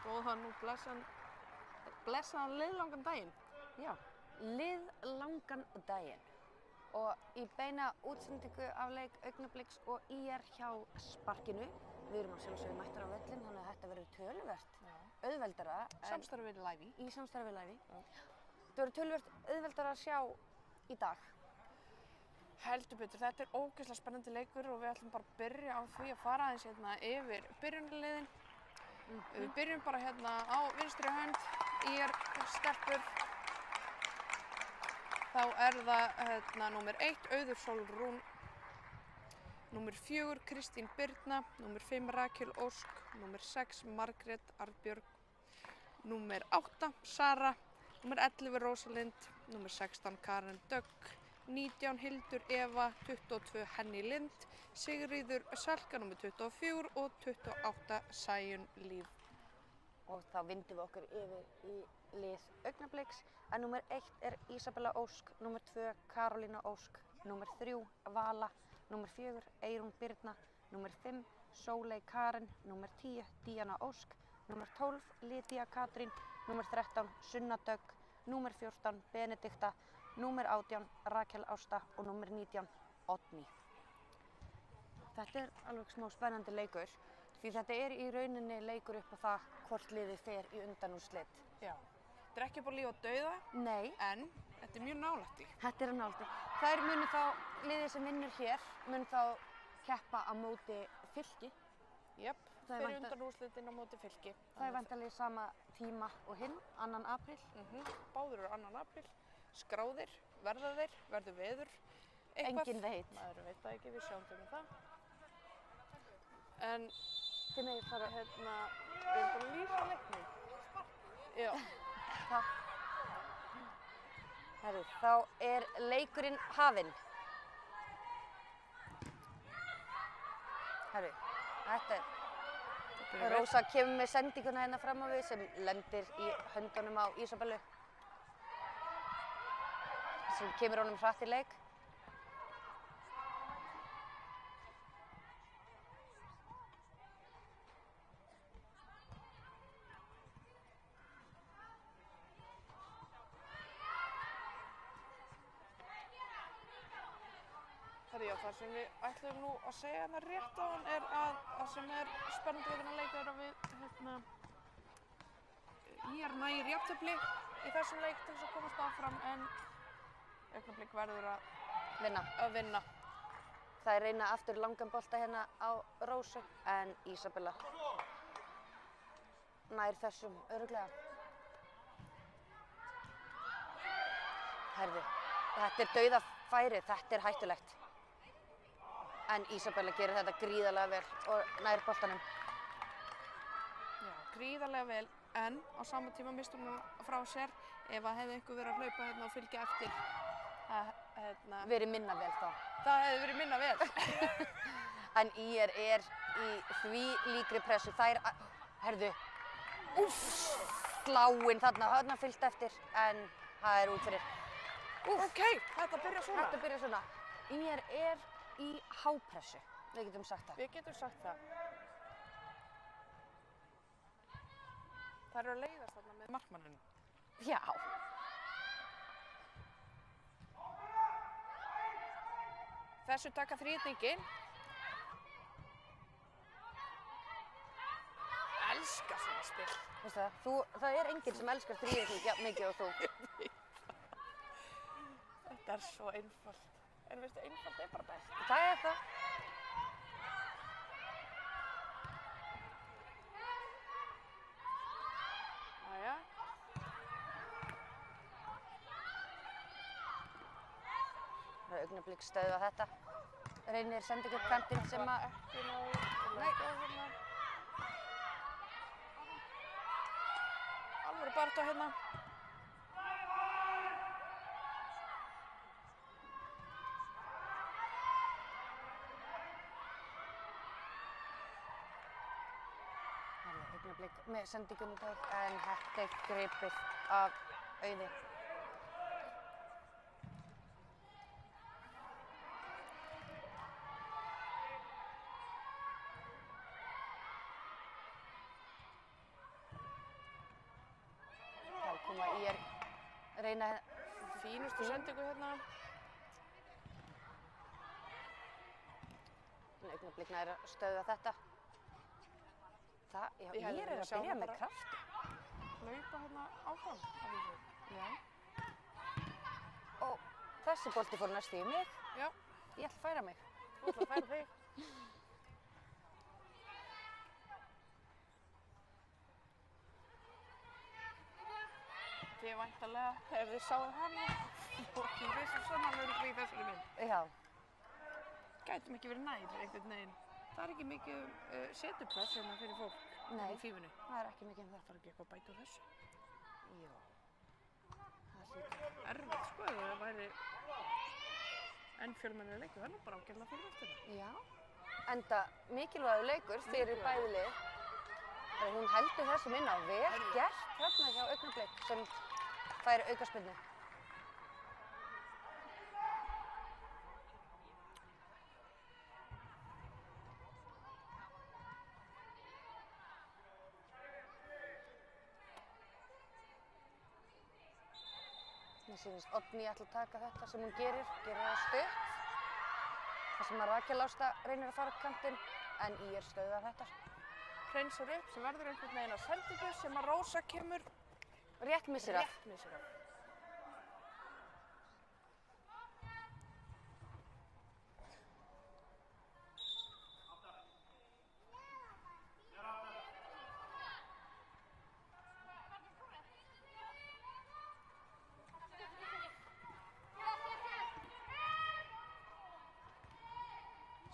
Góðan og blessaðan liðlangan daginn. Já, liðlangan daginn. Og í beina útsendingu af leik Augnabliks og ÍR hjá Sparkinu. Við erum að sjálfsögðu mættir á völlinn, þannig að þetta verður töluvert auðveldara. Samstarfi við Lævi. Í samstarfi við Lævi. Þetta verður töluvert auðveldara að sjá í dag. Heldur betur, þetta er ógeðslega spennandi leikur og við ætlum bara að byrja á því að fara aðeins hérna yfir byrjunarliðin. Við byrjum bara hérna á vinstri hönd, ÍR stelpur. Þá er það hérna númer 1 Auður Sólrún, númer 4 Kristín Birna, númer 5 Rakel Ósk, númer 6 Margrét Arnbjörg, númer 8 Sara, númer 11 Rósalind, númer 16 Karen Dögg, 19 Hildur Eva, 22 Henný Lind, Sigríður Salka númer 24 og 28 Sæunn Líf. Og þá vindum við okkur yfir í lið Augnabliks. En númer 1 er Ísabella Ósk, númer 2 Karolína Ósk, númer 3 Vala, númer 4 Eyrún Birna, númer 5 Sóley Karen, númer 10 Díana Ósk, númer 12 Lydia Katrín, númer 13 Sunna Dögg, númer 14 Benedikta, númer 18 Rakel Ásta og númer 19 Oddný. Þetta er alveg smá spennandi leikur, því þetta er í rauninni leikur upp á það hvort liðið fer í undanúrslit. Já, þetta er ekki bara líf og dauða, Nei, en þetta er mjög nálægt í. þetta er nálægt. Þær munu þá, liðið sem vinnur hér, mun þá keppa á móti Fylki. Jöp, fyrir undanúrslitin á móti Fylki. Það er væntanlega í sama tíma og hinn, 2. apríl. Báðir eru 2. apríl. Skráðir, verða þeir, verður veður, eitthvað. Enginn veit. Maður veit það ekki, við sjáum til með það. En Þið megið fara hérna, við erum bara að lýsa leiknum. Já. Takk. Herru, þá er leikurinn hafinn. Herru, þetta er Rósa kemur með sendinguna hérna fram á við sem lendir í höndunum á Ísabellu. Sem kemur honum hratt í leik. Herri, já, það sem við ætlum nú að segja hérna rétt á hann er að það sem er spennandi við þennan leik er að við ÍR nægir jafntefli í þessum leik til þess að komast áfram en Augnablik verður að vinna. Það er reyna aftur langan bolta hérna á Rósu en Ísabella nær þessum örugglega. Herðu, þetta er dauðafæri, þetta er hættulegt. En Ísabella gerir þetta gríðarlega vel og nær boltanum. Já, gríðarlega vel, en á sama tíma mistur hún frá sér ef að hefði einhver verið að hlaupa hérna og fylgja eftir. Verið minna vel þá. Það hefði verið minna vel. En ÍR er í því líkri pressu. Þær, herðu, sláinn þarna fylgt eftir en það er út fyrir. Ok, þetta byrjar svona. Þetta byrjar svona. ÍR er í hápressu, við getum sagt það. Við getum sagt það. Það eru að leiðast þarna með markmanninu. Já. Þessu taka þríhyrningin. Elskar svona spil. Veistu það, það er enginn sem elskar þríhyrning jafn mikið og þú. Þetta er svo einfalt. En veistu, einfalt er bara best. Það er það. Jæja. Það er Augnablik stöðva þetta. Reynir sendi ykkur kantinn sem að... Ekki nóg. Nei. Alvöru baráttu hérna. Augnablik með sendingunni tæk en þetta er gripið af Auði. sjáum að ég reyna Fínustu sendingu hérna. Augnablik nær að stöðva þetta. Já, Ég hefði ég viljað að sjá byrja hana með bara- krafti. Hlaupa hérna áfram. Já. Og þessi bolti fór næstu í mig. Já, Ég ætla að færa mig. þú ætla að færa þig. Þið væntanlega, ef þið sáðu hana, og þið vissu saman í þessari mynd. Já. Gætum ekki verið nær einhvern veginn. Það er ekki mikið setupláss hérna fyrir fólk Nei. í fífunni. Það er ekki mikið um það. Það er ekki eitthvað að bæta úr þessu. Jó. Það hlýtur. Erfitt sko, ef það væri enn fjölmennari leikur, það er nú bara ágætlega fyrir eftir það. Já. Enda mikilvægur leikur fyrir bæði lið. Hún heldur þessum inn á vel gert þarna hjá Augnablik sem fær aukaspyrnu. Mér sýnist Oddný ætla að taka þetta sem hún gerir það stutt. Það sem að Rakel Ásta reynir að fara upp kantinn, en ÍR stöðvar þetta. Hreinsar upp sem verður einhvern veginn að sendingu sem að Rósa kemur Rétt missir af. rétt missir af.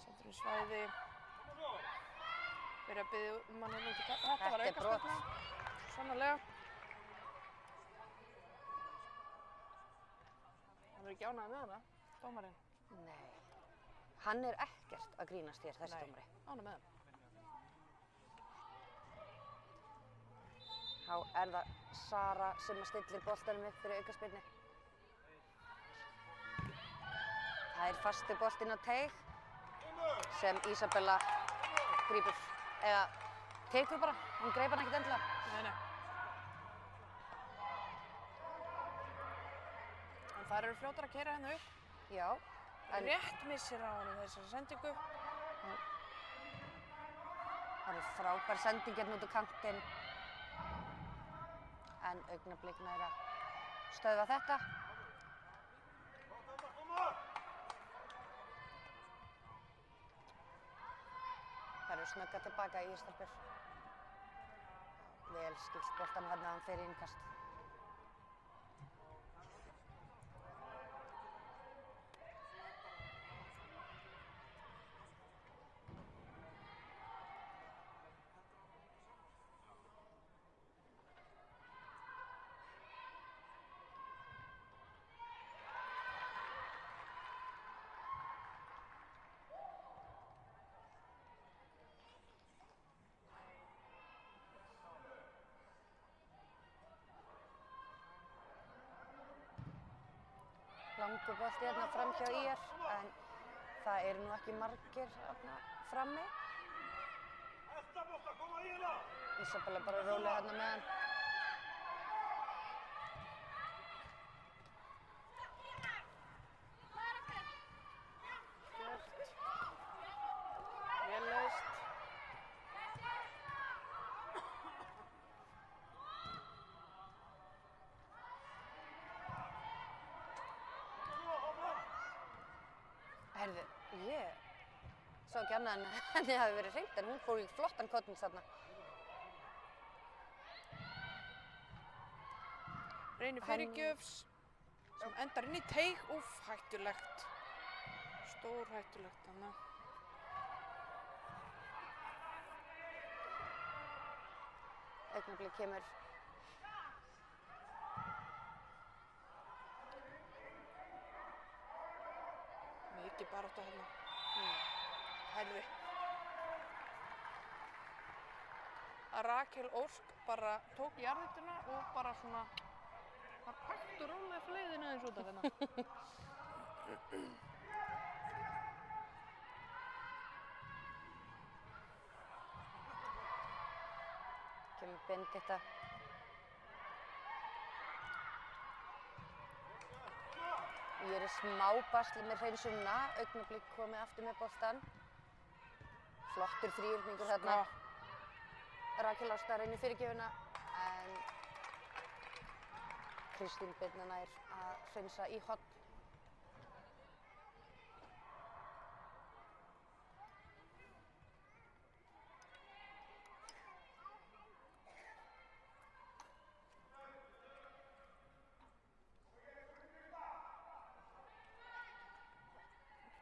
Sendur í svæði. Verið að biðja mann út í kall. Þetta var Þetta er brot. aukaspyrna. Sannarlega. Hann verður ekki ánægður með hana, dómarinn. Nei. Hann er ekkert að grínast hér, þessi dómari. Ánægður með hann. Þá er það Sara sem að stillir boltanum upp fyrir aukaspyrnu. Það er fastur boltinn á teig sem Ísabella grípur. Eða tekur bara, hún greip hann ekkert endilega. Nei. En þær eru fljótar að keyra henni upp. Já, en Rétt missir á honum þessari sendingu. það er frábær sending hérna út á kantinn. En Augnablik nær að stöðva þetta. Það eru snögga tilbaka í stelpur. Vel skipt boltanum þarna að hann fer í innkast. Langur bolti hérna fram hjá ÍR, en það eru nú ekki margir hérna frammi. Ísabella bara rólega hérna með hann. Vel leist. Heyrðu, ég sá ekki annað en henni hafi verið hreint, en hún fór í flottan kottins þarna. Reynir fyrirgjöfs sem endar inn í teig. Úff, hættulegt. Stór hættulegt þarna. Augnablik kemur. Mikið barátta hérna. Herði. Að Rakel Ósk bara tók jarðhituna og bara svona var hægt og rólega fleiðin aðeins út af hérna. Kemur Benedikta. Ég er í smá basli með hreinsunna, Augnablik komið aftur með boltann. Flottur þríhyrningur þarna. Rakel Ásta reynir fyrirgjöfina, en Kristín Birna nær að hreinsa í horn.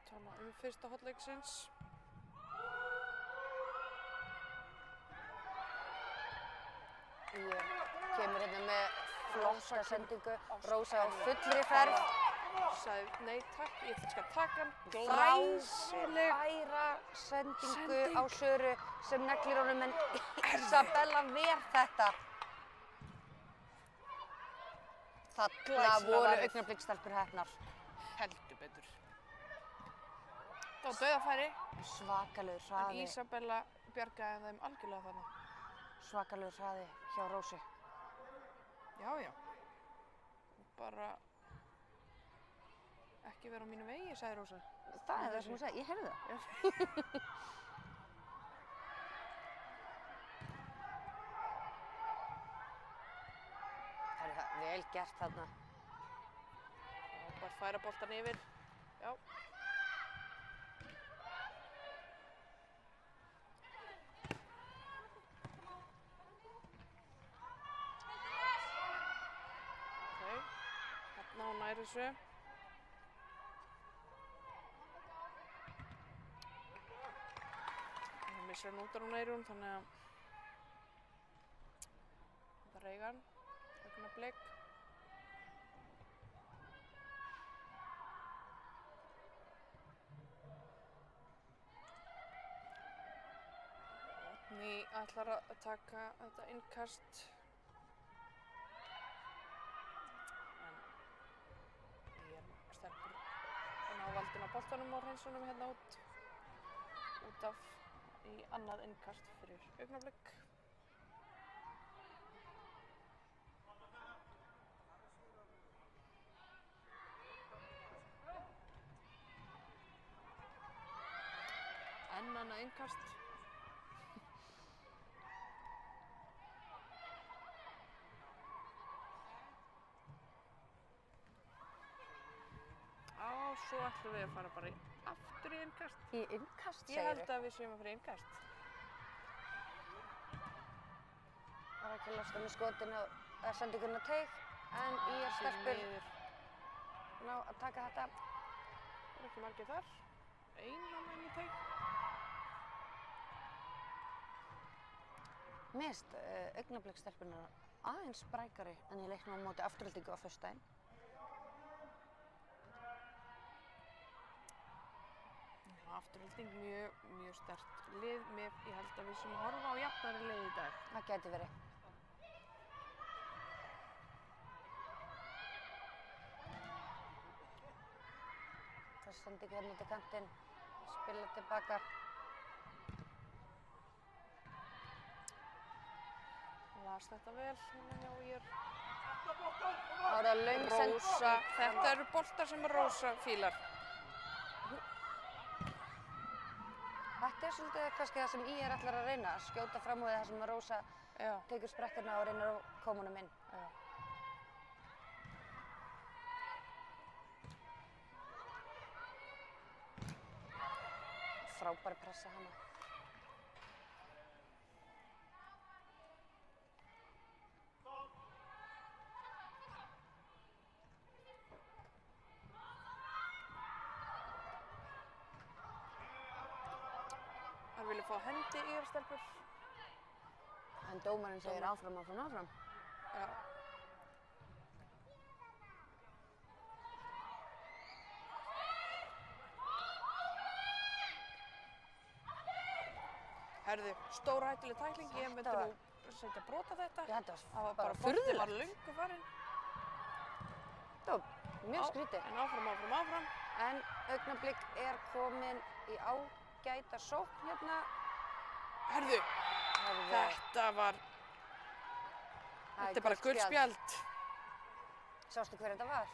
Tala fyrsta hotleiksins. Ég kemur hérna með flotta sendingu, Rósa á fullri ferð. Sagði, nei takk, ég skal taka hann. Glæsileg. Frábæra sendingu á Söru sem neglir honum, en Isabella ver þetta. Þarna Glæsilega voru varið. Augnablikstelpur heppnar. Heldur betur. Það var dauðafæri, Svakalegur en hraði, Isabella bjargaði þeim algjörlega þarna. svakalegur hraði hjá Rósu. Já, já. Bara ekki vera á mínu vegi, sagði Rósa. Það er það sem hún sagði, ég heyrði það. Það er það vel gert þarna. Já, bara færa boltan yfir. Já. Ok, hérna hún nær þessu. Hún missir hann út á hún nær hún, þannig að þetta reyga hann, Augnablik. Ný ætlar að taka þetta innkast. En ég stelpur ná valdinn á boltanum og hreinsunum hérna út af í annað innkast fyrir Augnablik. Enn annað innkast. Svo ætlum við að fara bara aftur í innkast. Í innkast, Ég segirðu? held að við séum að fara í innkast. Rakel Ásta með skotin á sendinguna teig, en IR stelpur ná að taka þetta. Það er ekki margir þar. Ein á menn í teig. Mér finnst Augnablikstelpurnar aðeins sprækari en í leiknum á móti Aftureldingu á föstudaginn. Afturelding mjög sterkt lið. Ég held að við sem horfa á jafnari lið í dag. Það gæti verið. Það sendi hérna út í kantinn, spila tilbaka. Las þetta vel hérna hjá IR. Það var það löng Rósa, þetta eru boltar sem Rósa fílar. Þetta er svolítið kannski það sem IR ætlar að reyna, að skjóta fram úr það sem Rósa tekur sprettina og reynir að koma honum inn. Já. Frábær pressa hana. Hann vilja fá hendi IR stelpur. En dómarinn segir áfram. Já. Herðu, stórhættuleg tækling. Ég myndi nú setja brot á þetta. Já, þetta Það var bara furðulegt. var löngu farinn. Það var mjög skrítið. En áfram. En Augnablik er komin í ágæta sókn hérna. Herðu, þetta er bara gult spjald. Sástu hver þetta var?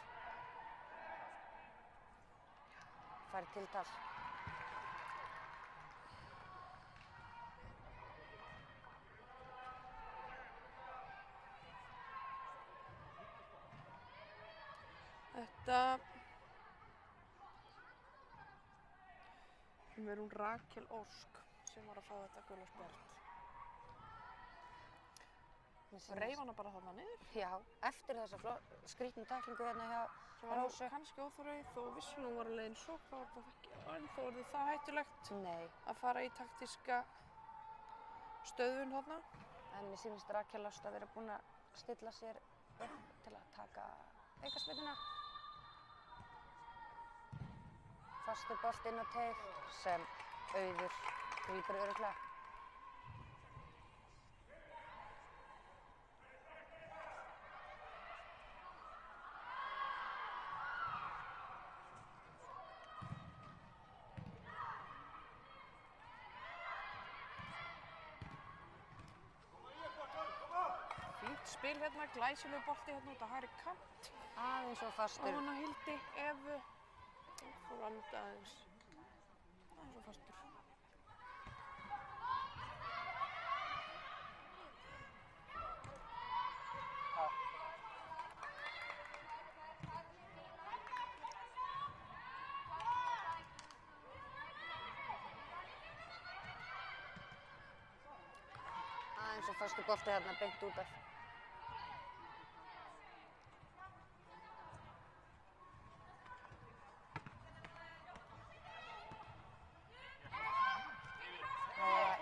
fær tiltal. Þetta er hún Rakel Ósk sem var að fá þetta gula spjald. Reif hana bara þarna niður. Já, eftir þessa skrýtnu tæklingu hérna hjá Sem var Rósu. kannski óþarfi þó vissulega hún var að leiðin sókn, þá var það ekki ennþá orðið það hættulegt Nei, að fara í taktíska stöðvun þarna. en mér sýnist Rakel Ást að vera búin að stilla sér upp til að taka aukaspyrnuna. Fastur bolt inn á teig sem Auður grípur örugglega. Fínt spil hérna, glæsilegu bolti hérna út á hægri kant. Aðeins og Á fastur. hana Hildi Evu. Fór að nota aðeins og fastur. Aðeins og fastur bolti hérna beint út af.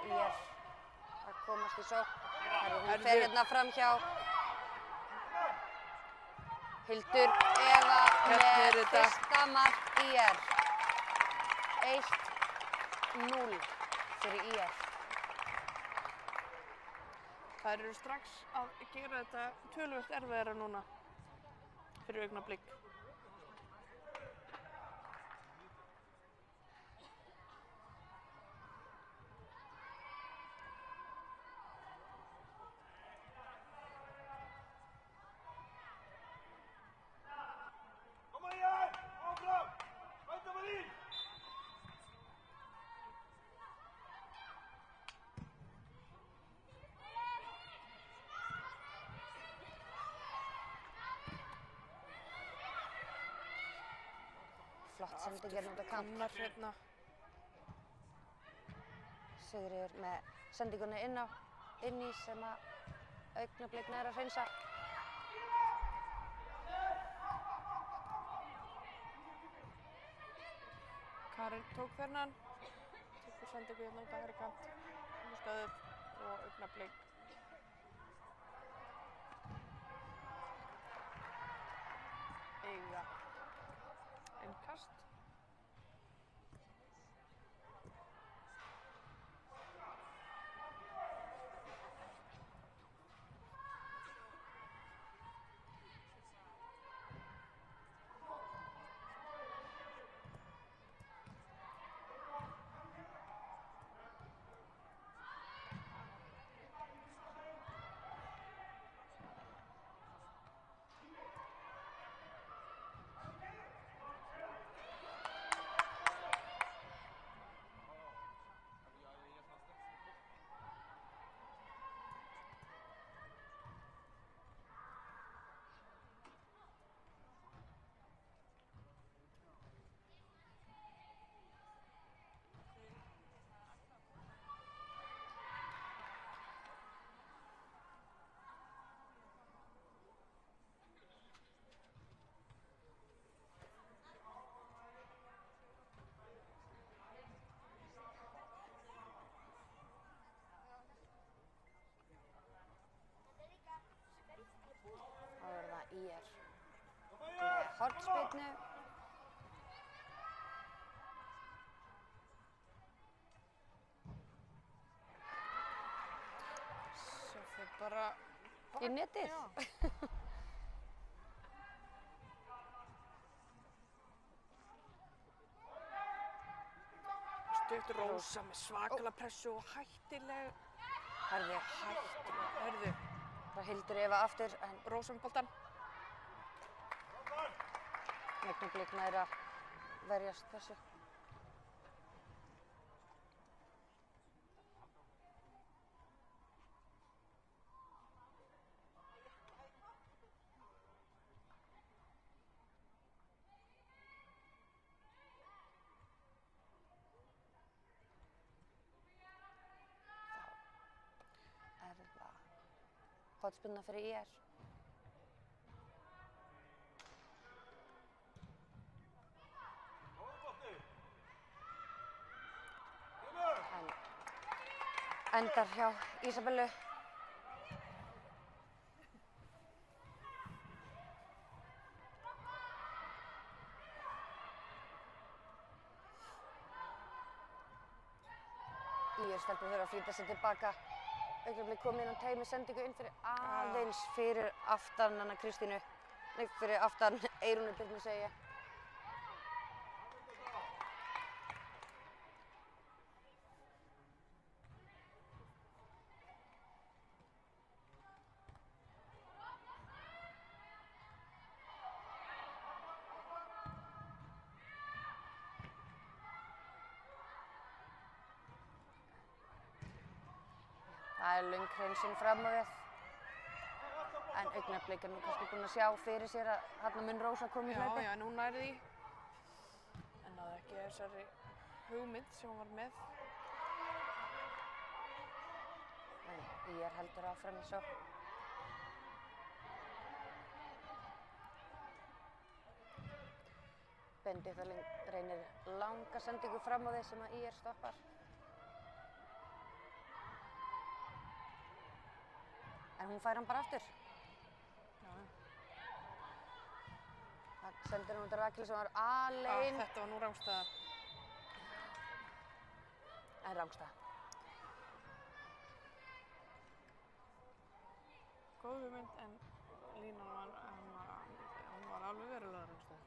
IR að komast í sókn. Hún fer hérna fram hjá Hildur Eva með fyrsta mark IR. 1-0 fyrir IR. Þær eru strax að gera þetta töluvert erfiðara núna fyrir augnablik. Flott sending hérna út á kant. Annar hérna. Sigríður með sendinguna inn í sem að Augnablik nær að hreinsa. Karin tók þennan. Tekur sendingu hérna út á hægri kant. Stöðuð og Augnablik. Eiga innkast. Þá er það IR með hornspyrnu. Svo fer bara Í netið. Já. Stutt Rósa með svakalega pressu og hættileg. Herði, Hörðu, það Hildur Eva aftur en Rósa með boltan. Augnablik nær að verjast þessu. hornspyrna fyrir IR. En endar hjá Ísabellu. IR-stelpur þurfa að flýta sig tilbaka. Augnablik komið inn á teig með sendingu inn fyrir aðeins fyrir aftan hana Kristínu. Nei, fyrir aftan Eyrúnu Birnu segi ég. Það er löng hreinsun fram á við. En Augnablik er nú kannski búin að sjá fyrir sér að þarna mun Rósa koma í hlaupi. Já, núna er því. En náði ekki þessari hugmynd sem hún var með. En IR heldur áfram í sókn. Benedikta reynir langa sendingu fram á við sem að IR stoppar. En hún fær hann bara aftur. Það sendir hún út af Rakel sem var alein. Þetta var nú rangstæða. En rangstæða. Góð hugmynd en línan hún var alveg verulega rangstæða.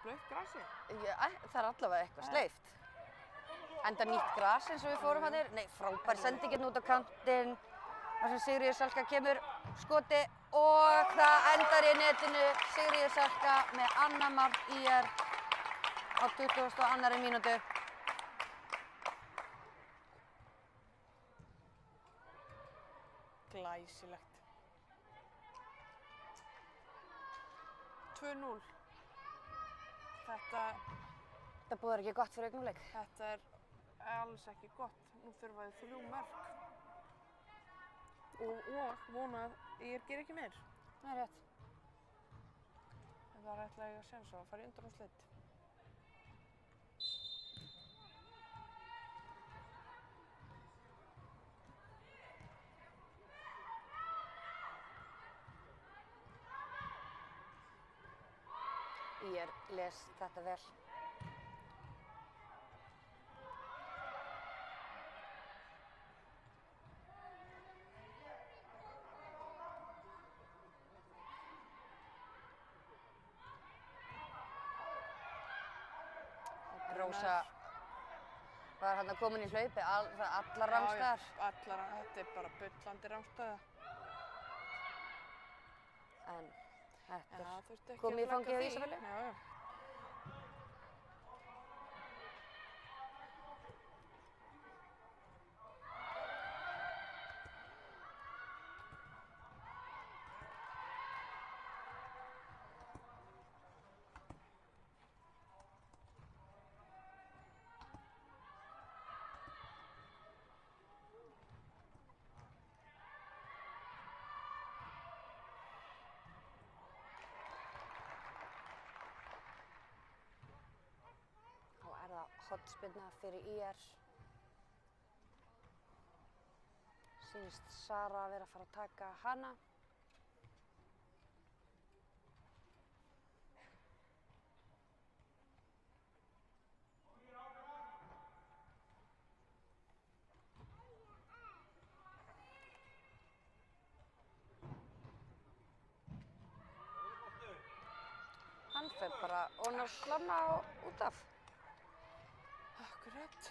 Blautt grasi? Það er allavega eitthvað sleift. Enda nýtt gras eins og við fórum hann. Nei, frábær sendingin út á kantinn. Þar sem Sigríður Salka kemur skoti og það endar í netinu. Sigríður Salka með annað mark IR á 22. mínútu. Glæsilegt. 2-0. Þetta boðar ekki gott fyrir Augnablik. Þetta er alls ekki gott. Nú þurfa þau 3 mörk. Og vona að ég ger ekki meir. Það er rétt. En það er ætla ég að séns að fara í undanúrslit. IR les þetta vel. Rósa var hann komin í hlaupi, allar rangstæðar. Já, þetta er bara bullandi rangstæða. En þetta er komið í fangið á Ísabellu. Já. Hornspyrna fyrir IR. Sýnist Sara að vera að fara að taka hana. Hann fer bara ofan að slamma út af. Akkurat.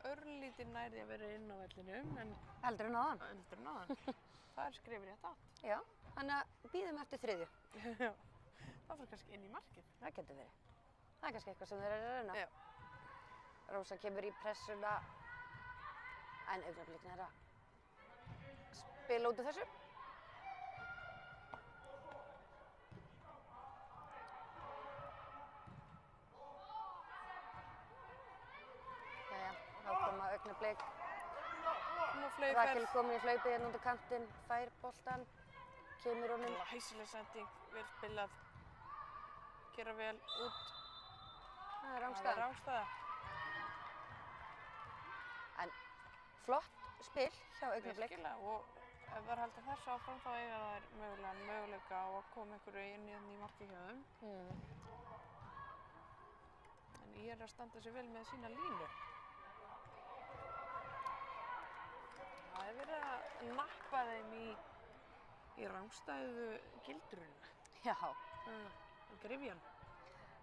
Örlítið nærði að vera inn á vellinum, en heldur en áðan. Það er skrefur rétt átt. Já, þannig að bíðum eftir þriðju. Já, það fyrir kannski inn í markið. Það getur verið. Það er kannski eitthvað sem þeir eru að reyna. Já. Rósa kemur í pressuna, en Augnablik er að spila út af þessu. Augnablik. Nú fleygur Rakel komin í hlaupið hérna út á kantinn, fær boltan, kemur honum. Hæsileg sending, vel spilað. Gera vel út. Það er Það er rangstæða. rangstæða. En flott spil hjá Augnablik. Virkilega, og ef þær halda þessu áfram þá eiga þær möguleika á að koma einhverju inn í markið hjá þeim. En ég að standa sig vel með sína línu. Það er verið að nappa þeim í rangstæðu gildruna. Já, Gryfjan.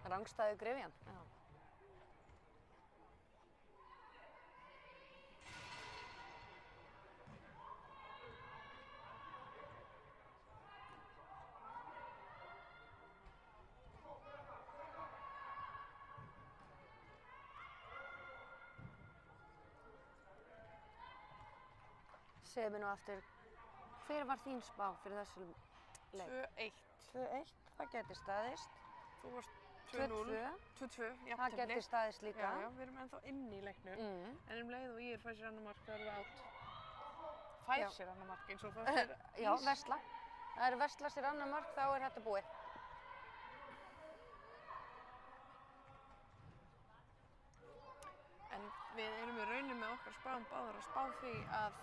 rangstæðu gryfjan. Já. Segðu mér nú aftur, hver var þín spá fyrir þessum leik? 2-1. 2-1, það gæti staðist. Þú varst 2-2, 2-2, það jafntefli. gæti staðist líka. Já, við erum ennþá inni í leiknum. En leið og Ír fær sér annar mark, þá erum við átt. Fær sér annar mark eins og það sér Já, versla. Það er versla sér annar mark, þá er þetta búið. En við erum í rauninni með okkar spám báðar að spá því að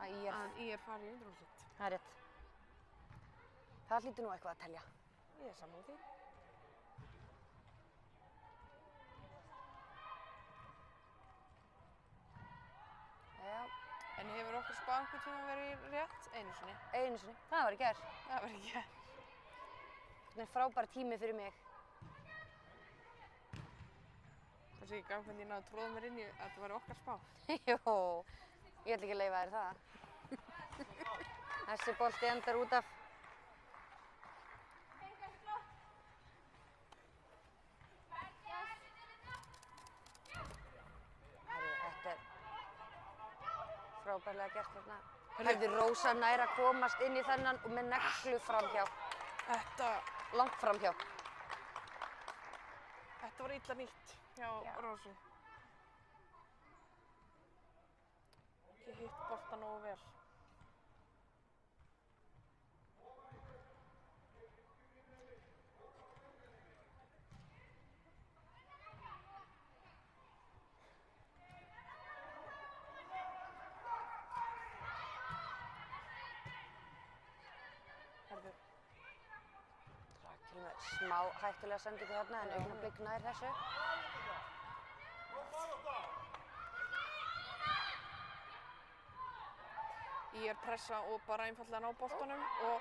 Ír fari í undanúrslit. Það er rétt. Það hlýtur nú eitthvað að telja. Ég er sammála því. Já. En hefur okkar spá einhvern tíma verið rétt? Einu sinni. Einu sinni. Það var í gær. Það var ekki. Þetta er frábær tími fyrir mig. Það sé ekki af hvernig ég náði að tróða mér inn í að þetta væri okkar spá. Jó, ég ætla ekki að leyfa þér það. Þessi bolti endar út af. Þetta er frábærlega gert þarna. Herðu, Rósa nær að komast inn í þennan og með neglu framhjá. Langt framhjá. Þetta var illa nýtt hjá Rósu. Ekki hitt bolta nógu vel. Rakel með smá hættulega sendingu þarna en Augnablik nær þessu. Ír pressa og bara einfallega ná boltanum og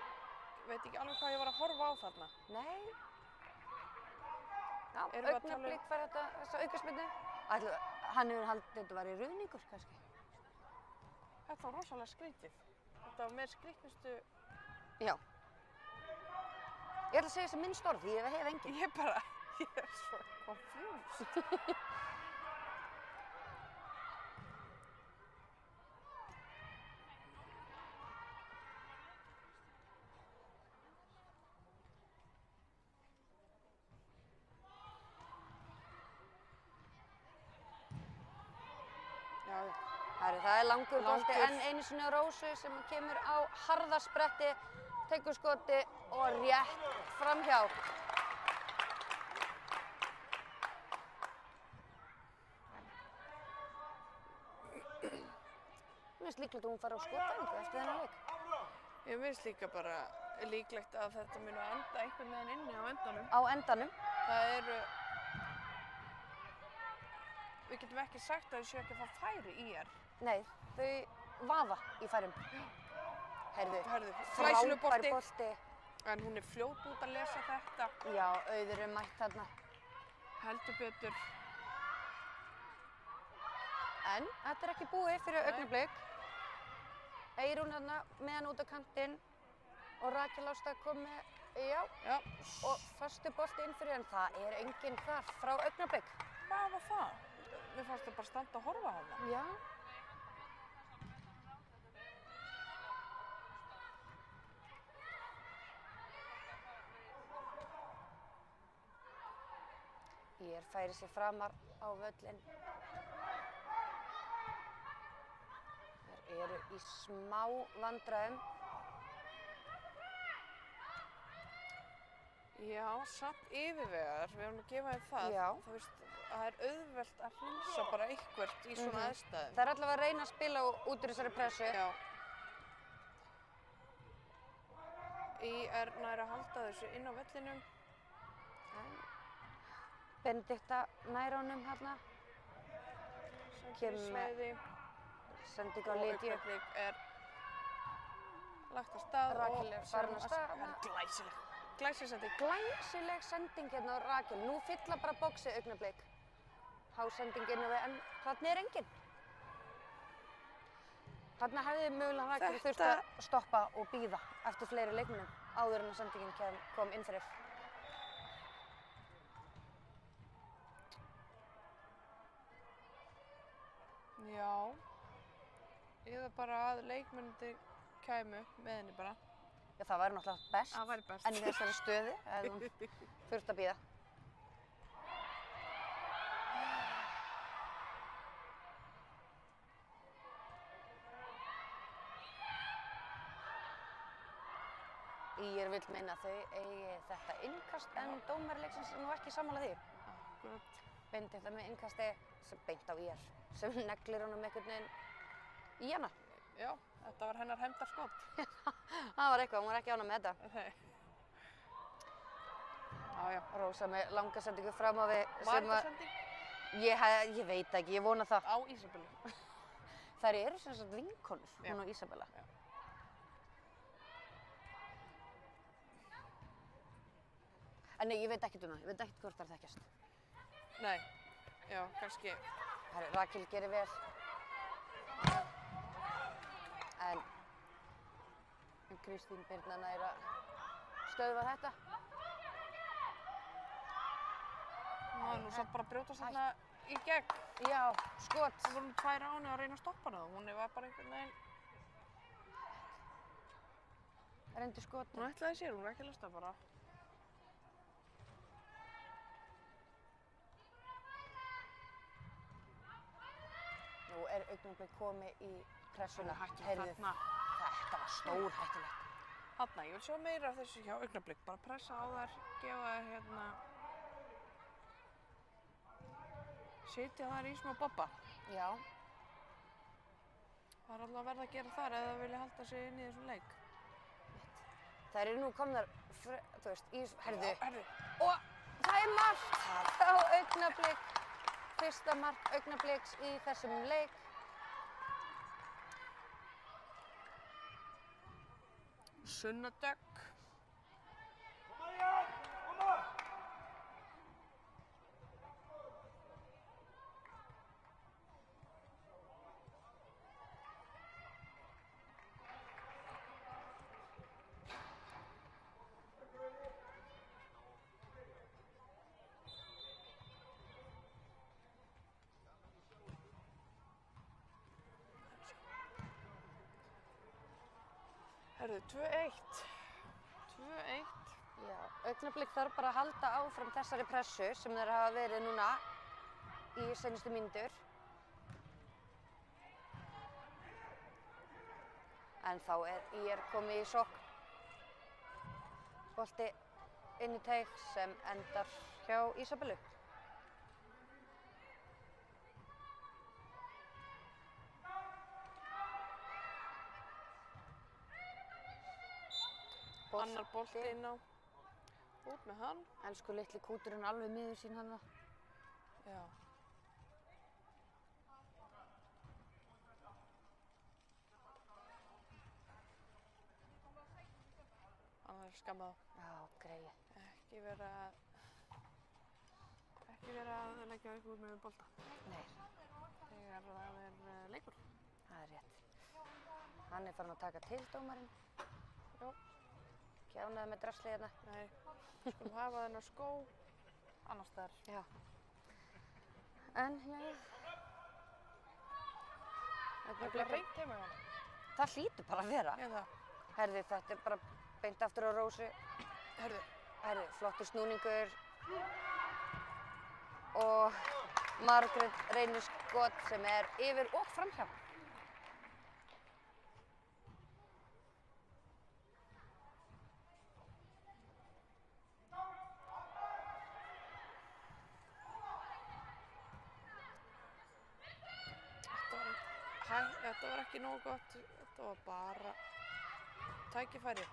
veit ekki alveg hvað ég var að horfa á þarna. Nei. Já, Augnablik fær þessa aukaspyrnu. Hann hefur haldið þetta var í ruðningur kannski. Þetta var rosalega skrítið. Þetta var meir skrítnustu. Já. Ég ætla að segja þessi minnst orð, því ég hef engin. Ég er svo confused. Það er langur bolti enn einu sinni á Rósu sem kemur á harðaspretti, tekur skoti og rétt framhjá. Mér finnst líklegt að hún fari á skotæfingu eftir þennan leik. Ég finnst líka bara líklegt að þetta muni að enda einhvern veginn inni á endanum. Á endanum. Það eru... Við getum ekki sagt að þau séu ekki að fá færi í Ír. Nei, þau vaða í færum. Heyrðu, flæsilegur frábær bolti. En hún er fljót út að lesa þetta. Já, Auður er mætt þarna. Heldur betur. En þetta er ekki búið fyrir Augnablik. Eyrún þarna með hann út á kantinn og Rakel Ásta kom með, og fastu bolti inn fyrir en það er enginn þar frá Augnablik. Hvað var það? Mér fannst það bara standa að horfa á það. Já. Ír færi sig framar á völlinn. eru í smá vandræðum. Já, samt yfirvegaðar, við erum að gefa þeim það. Já. Þú veist, það er auðvelt að hreinsa bara eitthvert í svona aðstæðum. Það er allavega að reyna að spila út úr þessari pressu. Já. ÍR nær að halda þessu inn á vellinum. Benedikta nær honum hérna. Kemur með sendingu á Lídíu. Og Augnablik er lagt af stað Rakel er farin af stað. Það er glæsileg. Glæsileg sending. Glæsileg sending hérna á Rakel. Nú fylla bara bóksið Augnablik. Hásending inn á við, en þarna er enginn. Þarna hefði mögulega Rakel þurft að stoppa og bíða eftir fleiri leikmönnum áður en að sendingin kom inn fyrir. Já. Eða bara að leikmennir kæmu með henni bara. Já, það væri náttúrulega best. Það væri best. En í þessari stöðu hefði hún þurft að bíða. ÍR vill meina að þau eigi þetta innkast, en dómari leiksins er nú ekki sammála því. Akkurat. Benedikta með innkasti sem beint á ÍR, sem neglir honum einhvern veginn í hana. Já, þetta var hennar hefndarskot. Það var eitthvað, hún var ekki ánægð með þetta. Nei. Já, já. Rósa með langa sendingu fram á við. Var þetta sending? Ég veit ekki, ég vona það. Á Ísabellu. Þær eru sem sagt vinkonur, hún og Ísabella. Já. En nei, ég veit ekkert um það, ég veit ekkert hvort þær þekkjast. Nei, já, kannski. Herru, Rakel gerir vel. En Kristín Birna nær að stöðva þetta. Það er nú samt bara að brjótast þarna í gegn. Já, skot. Það voru 2 á henni að reyna að stoppa hana. Hún var bara einhvern veginn. Reyndi skot. Hún ætlaði sér, hún var ekki að lusta bara. Nú er Augnablik komið í pressuna. Heyrðu, Þetta var stórhættulegt. Þarna, ég vil sjá meira af þessu hjá Augnablik. Bara pressa á þær, gefa þær hérna... Setja þær í smá bobba. Já. Það er alltaf að verða að gera þar ef það vilja halda sig inn í þessum leik. Þær eru nú komnar, þú veist, herðu. Já, herðu. Og það er mark á Augnablik. Fyrsta mark Augnabliks í þessum leik. Sunna Dögg. Herðu, 2-1. 2-1. Já, Augnablik þarf bara að halda áfram þessari pressu sem þeir hafa verið núna í seinustu mínútur. En þá er ÍR komið í sókn. Bolti inn í teig sem endar hjá Ísabellu. Annar bolti inn á. Út með hann. Elsku litli kúturinn alveg miður sín hann. Já. Hann er skammað. Já, greið. Ekki vera að leggja upp úr með bolta. Nei. Þegar það er leikur. Það er rétt. Hann er farin að taka til dómarinn. Já. Ekki ánægður með draslið hérna. Nei. Skulum hafa þennan skó annars staðar. Já. En, jæja. Það er bara reynt heima hjá hann. Það hlýtur bara að vera. Ég það. Herði, þetta er bara beint aftur á Rósu. Herðu. Herði, flottur snúningur. Og Margrét reynir skot sem er yfir og framhjá. þetta var ekki nógu gott. Þetta var bara tækifæri.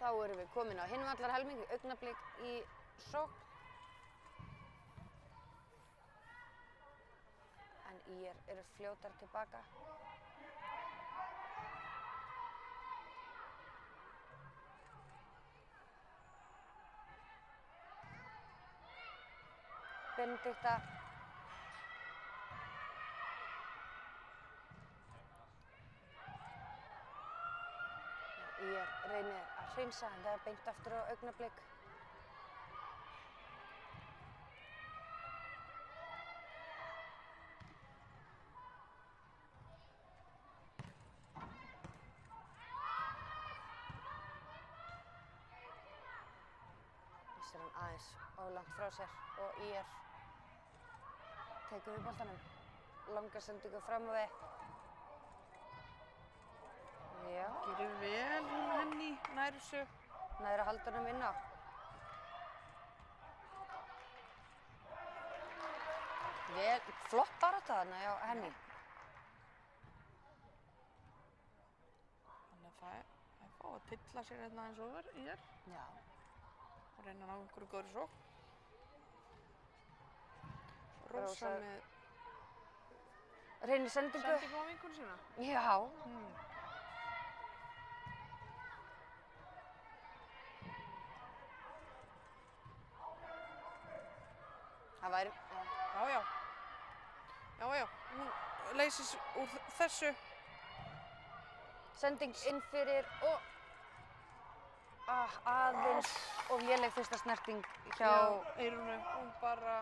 Þá erum við komin á hinvallarhelming, Augnablik í sókn. En ÍR eru fljótar tilbaka. Benedikta. ÍR reynir að hreinsa en það er beint aftur á Augnablik. Missir hann aðeins of langt frá sér og ÍR tekur við boltanum. Langa sendingu fram á við. Já. Gerir vel hún Henný nær þessu. Nær að halda honum inn á. Vel, flott barátta þarna hjá Henný. Þannig að það er fá að tylla sér hérna eins og í þér. Já. Og reyna að ná einhverju góðri sókn. Rósa Rósa með reynir sendingu. sendingu á vinkonu sína. Já. Það væri, Já. Hún leysir úr þessu. sending inn fyrir og aðeins og léleg fyrsta snerting hjá Eyrúnu. Hún bara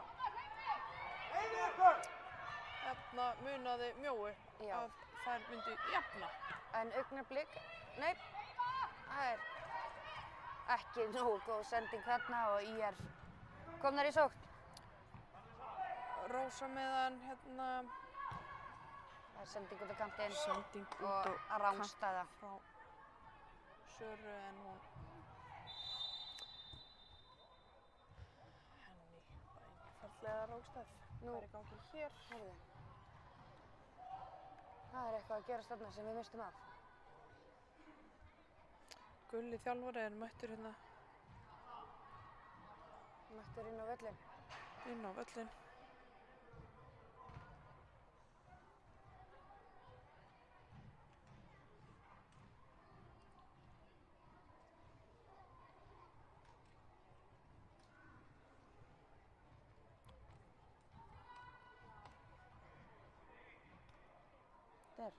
munaði mjóu Já. að þær myndu jafna. en Augnablik, nei, það er ekki nógu góð sending þarna og ÍR komnar í sókn. Rósa meðan Það er sending út á kantinn sending út og á rángstæða. frá Söru en hún Henný bara einfaldlega rángstæð. Nú. Hvað er í gangi hér? Heyrðu. Það er eitthvað að gerast þarna sem við mistum af. Gulli þjálfari er mættur hérna Mættur inn á völlinn. inn á völlinn. Der.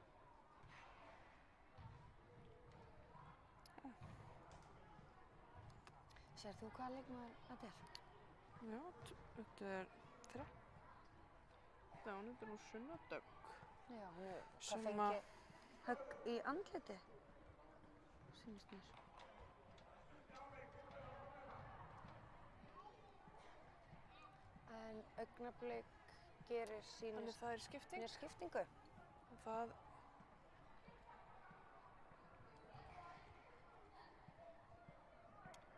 Sér þú hvaða leikmaður þetta er? Já, þetta er 13. Þetta er nú Sunna Dögg. Já, hún er Sem það að- fengi högg í andliti. Sýnist mér. En Augnablik gerir Þannig það er skipting. sína skiptingu. Það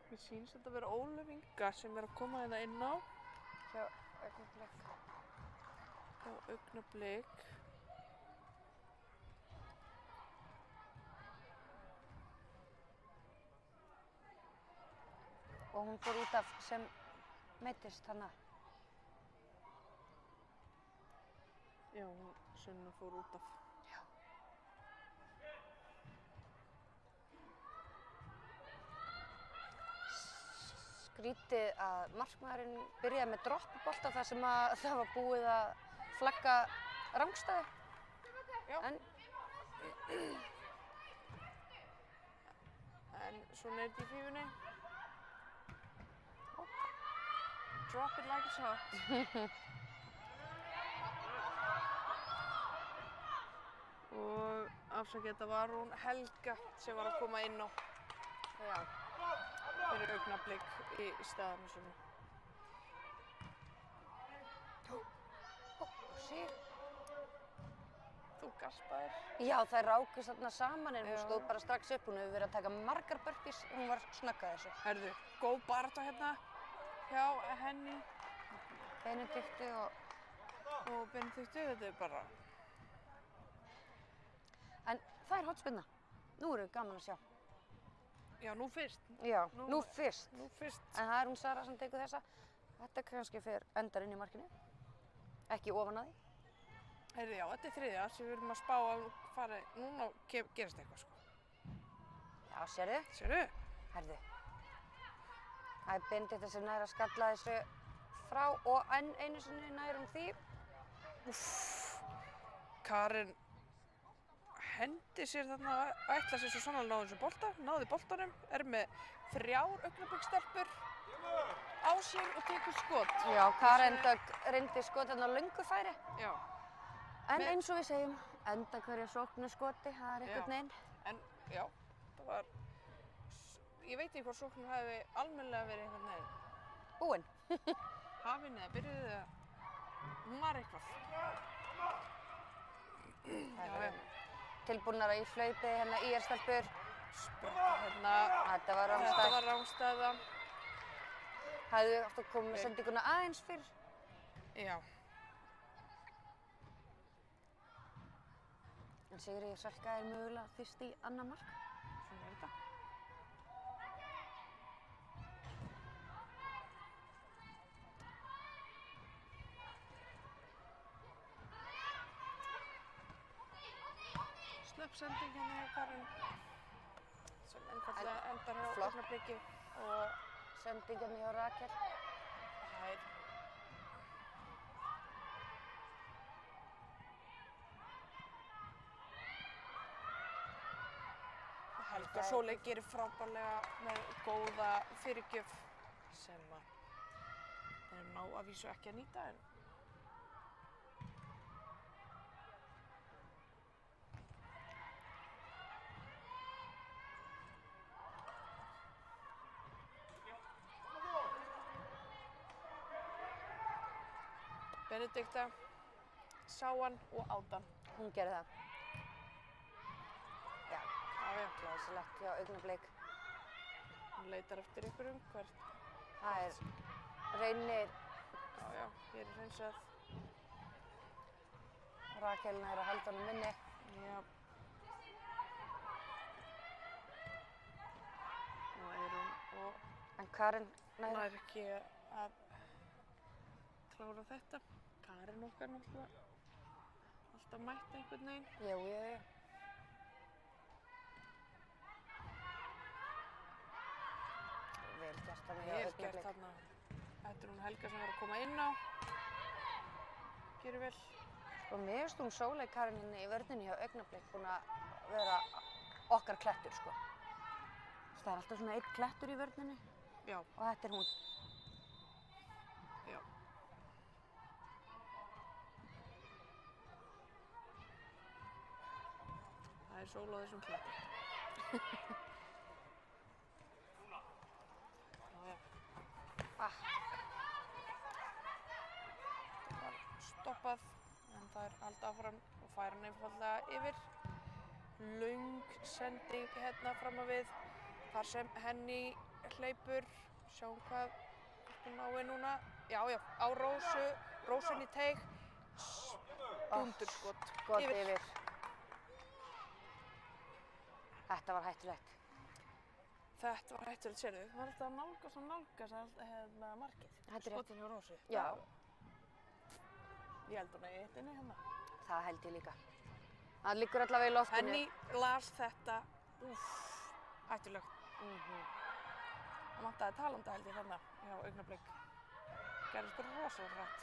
Mér sýnist þetta vera Ólöf Inga sem er að koma hérna inn á Hjá Augnablik. hjá Augnablik. Og hún fór út af sem meiddist hana. Já, Sunna fór út af. Já. Skrítið að markmaðurinn byrjaði með droppubolta þar sem að það var búið að flagga rangstæðu. Já. En En svona er þetta í fífunni. Drop it like it's hot. Og afsakið, þetta var hún Helga sem var að koma inn á já, fyrir Augnablik í staðinu svona. Sýr. Þú þú gaspaðir. Já, þær rákust þarna saman en hún Já. stóð bara strax upp. Hún hefur verið að taka margar burpees. Hún var snögg að þessu. Herðu, góð barátta hérna hjá henni Benediktu og Benediktu, þetta er bara... En það er hotspinna. Nú erum við gaman að sjá. Já, nú fyrst. Já, Nú- nú fyrst. Nú fyrst. En það er hún Sara sem tekur þessa. Þetta kannski endar inn í markinu. Ekki ofan að því. Heyrðu, já, þetta er þriðja sem við erum að spá að fara... Núna gerist eitthvað, sko. Já, sérðu? Sérðu? Herðu. Það er Benedikta sem nær að skalla þessu frá og enn einu sinni nær því. Karen hendi sér þarna og ætla sér svo sannarlega að ná þessu bolta, náði boltanum, er með 3 augnablikstelpur á sér og tekur skot. Já, Karen Dögg reyndi skot þarna löngu færi. Já, En Með- eins og við segjum, enda hverja sóknu skoti, það er einhvern veginn. en já, það var... Ég veit ekki hvort sóknum hefði almennilega verið einhvern veginn. Búinn. Hafin eða byrjuð eða... Hún var eitthvað. Já, já. Tilbúnar í hlaupið hérna IR-stelpur. Spretta hérna. Þetta var Þetta rángstæð. var rángstæða. Hefðu átt að koma með sendinguna aðeins fyrr. Já. En Sigríður Salka er mögulega fyrst í annað mark. Svona er þetta. Slöpp sending hérna hjá Karen sem einfallega endar hjá Flott. Augnabliki og Sendingarni hjá Rakel. þær Helga Sóley gerir frábærlega með góða fyrirgjöf sem að þeir ná að vísu ekki að nýta en Benedikta sá hann og át hann. Hún gerði það. Já, Já, já. glæsilegt hjá Augnablik. Hún leitar eftir ykkurum hvert. Það er Reynir. Já, já, hér er hreinsað. Rakel nær að halda honum inni. Já. Og Eyrún og En Karen nær. nær ekki að klára þetta. Karen okkar náttúrulega alltaf mætt einhvern veginn. Jú, jú, jú. Vel gert þarna hjá Vel gert Augnablik. þarna. Þetta er hún Helga sem var að koma inn á. Gerir vel. Og mér finnst hún Sóley Karen hérna í vörninni hjá Augnablik búin að vera okkar klettur, sko. Það er alltaf svona einn klettur í vörninni Já, og þetta er hún. já. Það er sól á þessum kletti. Já, já. Ah, Það var stoppað en það er allt áfram og færa hann einfallega yfir. Löng sending hérna fram að við. Þar sem Henný hleypur. Sjáum hvað hún nái núna. Já, já, á Rósu. Rósun í teig. Dúndurskot. gott yfir. Þetta var hættulegt. Þetta var hættulegt, sérðu. Það var alltaf að nálgast hérna markið. Þetta er rétt. Skotin hjá Rósu. Já. Ég held hún eigi eitt inni hérna. Það held ég líka. Það liggur allavega í loftinu. Henný las þetta. Úff, hættulegt. Það vantaði talanda held ég þarna hjá Augnablik. Gerðist bara rosalega hratt.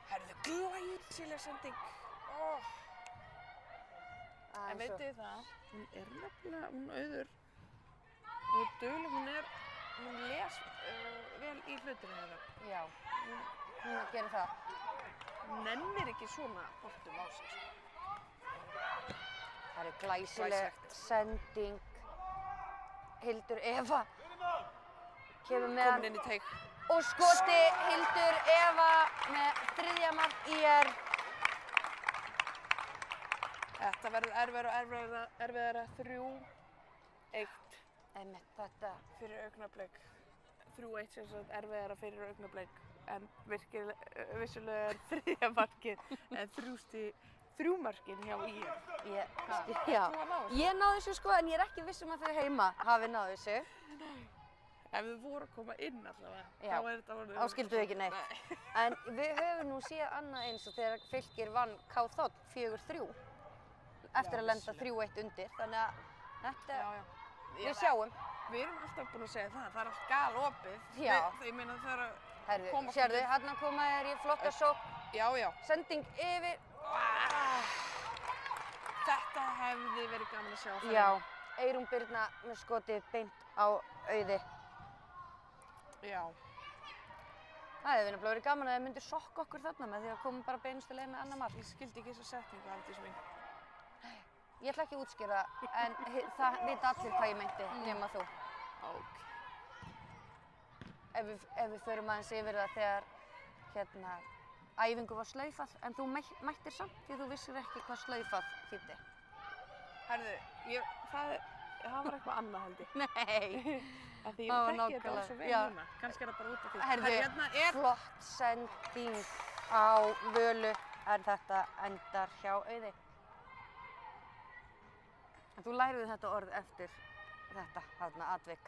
Herðu, glæsileg sending. Oh. En veitu þið það, hún er nefnilega, hún Auður, hún er dugleg, hún les vel í hlutinu hérna. Já, hún gerir það. Hún nennir ekki svona boltum á sig. Það er glæsileg Glæsilegt. sending. Hildur Eva kemur með Komin hann inn í teig. og skoti Hildur Eva með 3. mark IR. Þetta verður erfiðara 3-1 Einmitt, þetta, fyrir Augnablik. 3-1 sem sagt erfiðara fyrir Augnablik en vissulega er þriðja markið en 3 mörkin hjá ÍR. já, ég náði þessu sko en ég er ekki viss um að þau heima hafi náði þessu. Ef þau voru að koma inn allavega, Já, þá er þetta orðið... þá skildu þau ekki neitt. En við höfum nú séð annað eins og þegar Fylkir vann K.Þ. 4-3 eftir að lenda 3-1 undir, þannig að þetta, við sjáum. Við erum alltaf búin að segja það er allt galopið. Já. Ég meina það er að Herðu, koma... sérðu, hérna koma þér í flotta sókn, Já. sending yfir. Þetta hefði verið gaman að sjá. Já, Eyrún Birna með skotið beint á Auði. Já. Það hefði nefnilega verið gaman að þið myndir sokka okkur þarna með því að koma bara beinustu leið með annað mark. Ég skildi ekki þessa setningu, Hafdís mín. Ég ætla ekki að útskýra, en það vita allir hvað ég meinti, nema þú. Ok. Ef við förum aðeins yfir það þegar hérna, æfingu var slaufað, en þú mættir samt því þú vissir ekki hvað slaufað þýddi. Herðu, það var eitthvað annað held ég. Nei. Af því ég þekki þetta alls svo vel núna. Kannski er það bara út af því. Herðu, hérna er... flott sending á Völu, en þetta endar hjá Auði. En þú læriði þetta orð eftir þetta, þarna atvik.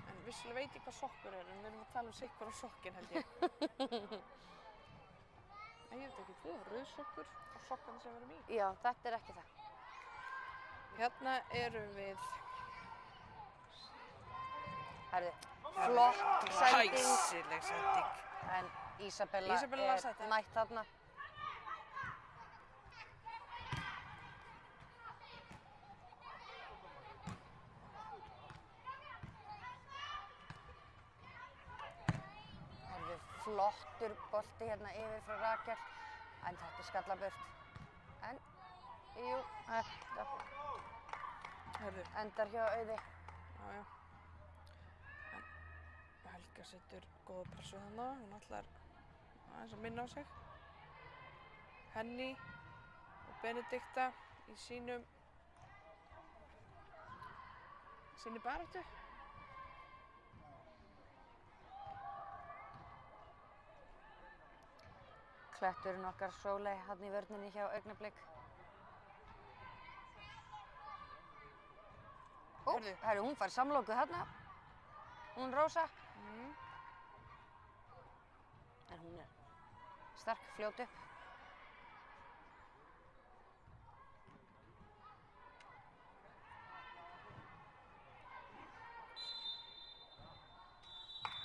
En vissulega veit ég hvað sokkur er, en við erum að tala um sikkur á sokkin held ég. Nei, ég veit ekki hvað, rauðsokkur og sokkarnir sem við erum í. Já, þetta er ekki það. Hérna erum við... Herðu, flott sending. Hæsileg sending. En Ísabella las þetta. er mætt þarna. Herðu, flottur bolti hérna yfir frá Rakel. En þetta er skallaburt. En, jú, þetta Herðu, endar hjá Auði. já. En Helga setur góða pressu þarna, hún ætlar aðeins að minna á sig. Henný og Benedikta í sinni baráttu. Kletturinn okkar Sóley hann í vörninni hjá Augnablik. Herru, hún fær samloku þarna. Hún Rósa. En hún er sterk, fljót upp.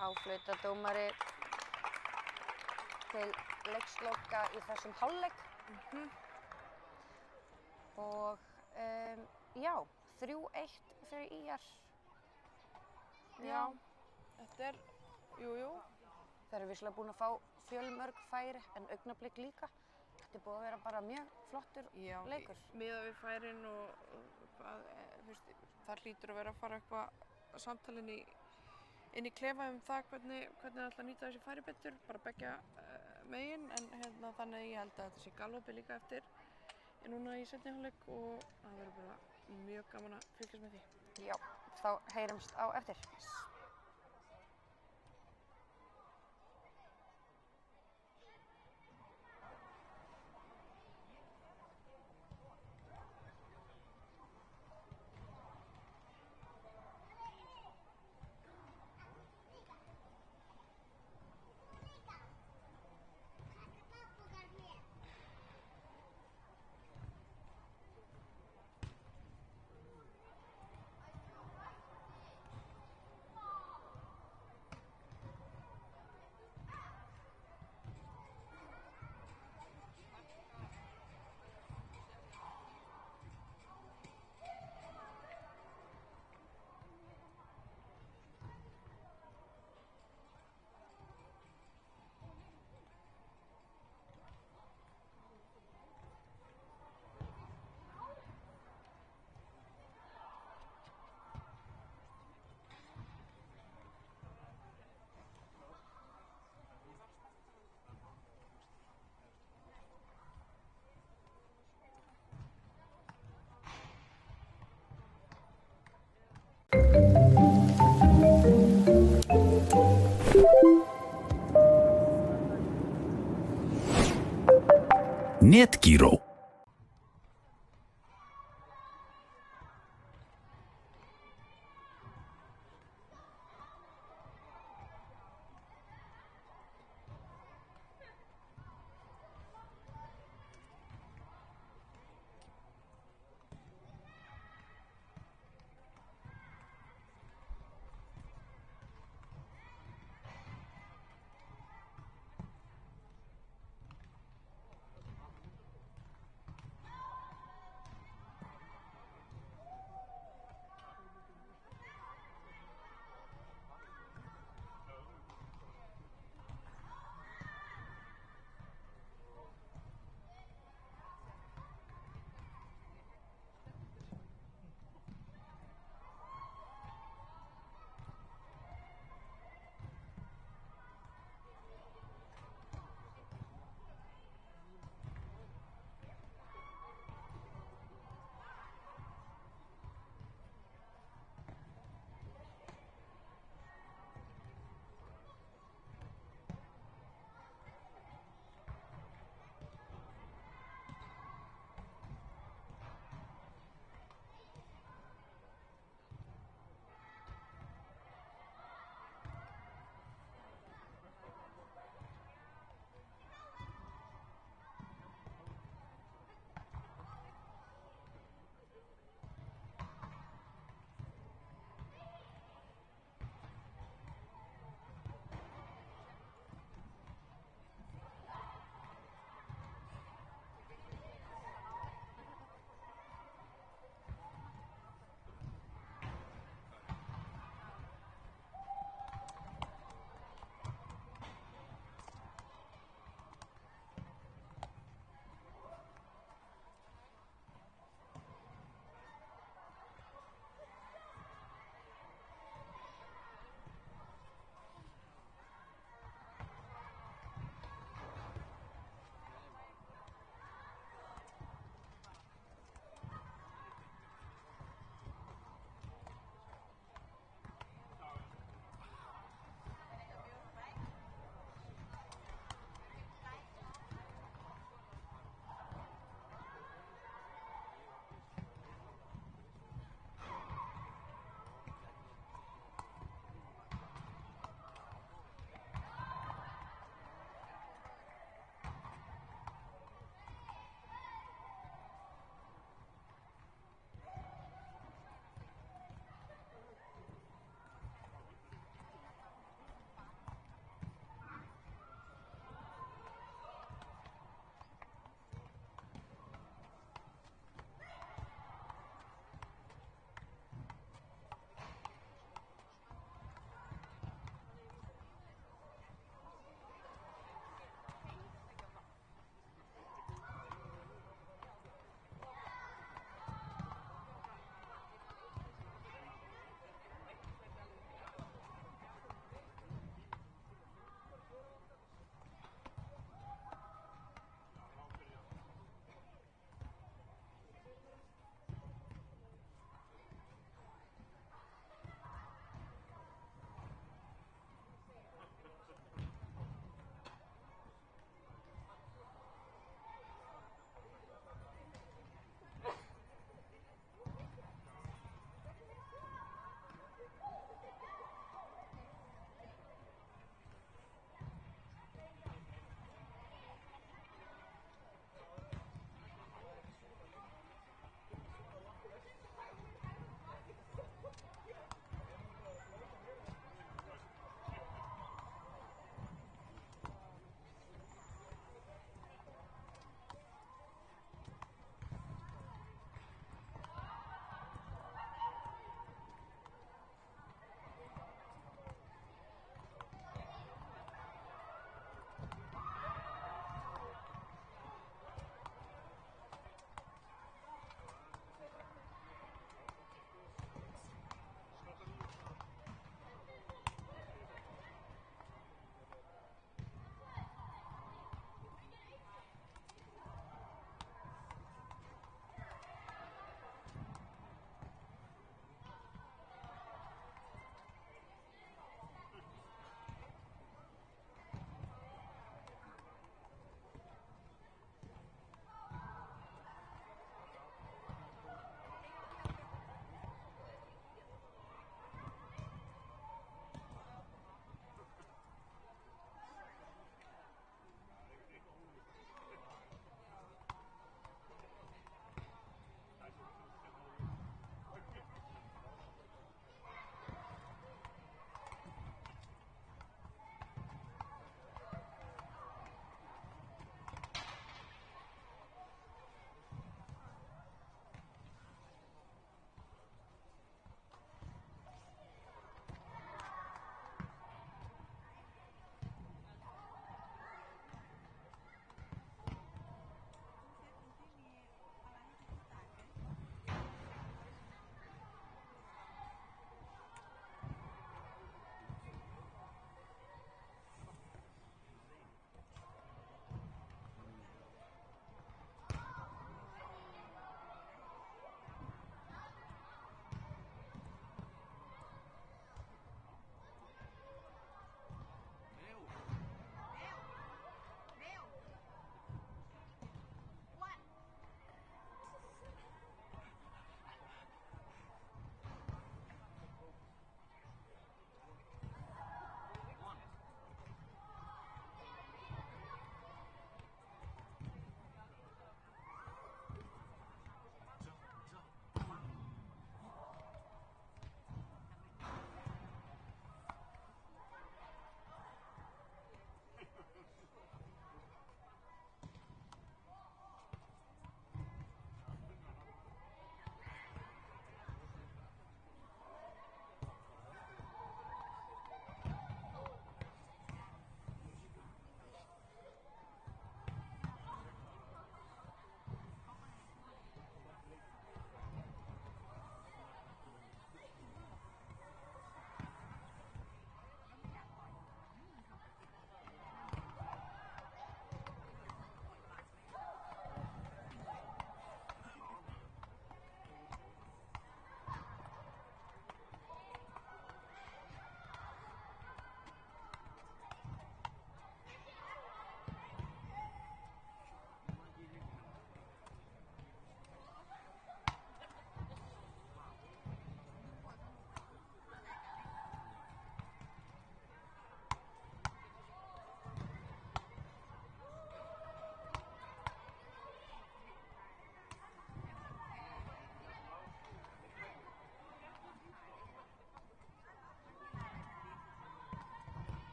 Háflautadómari til leiksloka í þessum hálfleik. Og já, 3-1 fyrir ÍR. Já, þetta er, jú. Þeir eru vissulega búin að fá fjölmörg færi, en Augnablik líka. Þetta er búið að vera bara mjög flottur leikur. Já, miðað við færin og hvað, það hlýtur að vera að fara eitthvað samtal inn í klefa það hvernig það ætla að nýta þessi færi betur, bara beggja megin, en þannig ég held að þetta sé galopið líka eftir núna í seinni hálfleik og það verður bara mjög gaman að fylgjast með því. Já, þá heyrumst á eftir. Netgyro.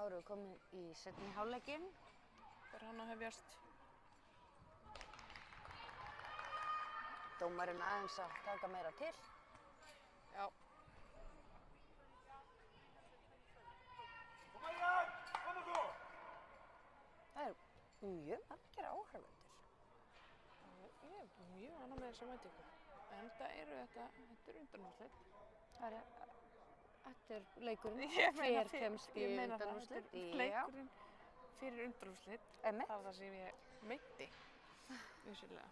erum við komin í seinni hálfleikinn. Er hann að hefjast? Dómarinn aðeins að taka meira til. Já. Það er mjög margir áhorfendur. Ég er mjög annað með þessa væntingu. En þetta er undanúrslit. Þetta er leikurinn. Ég meina Hver kemst í undanúrslit? Þetta er leikurinn fyrir undanúrslit. Einmitt. Það var það sem ég meinti, vissulega.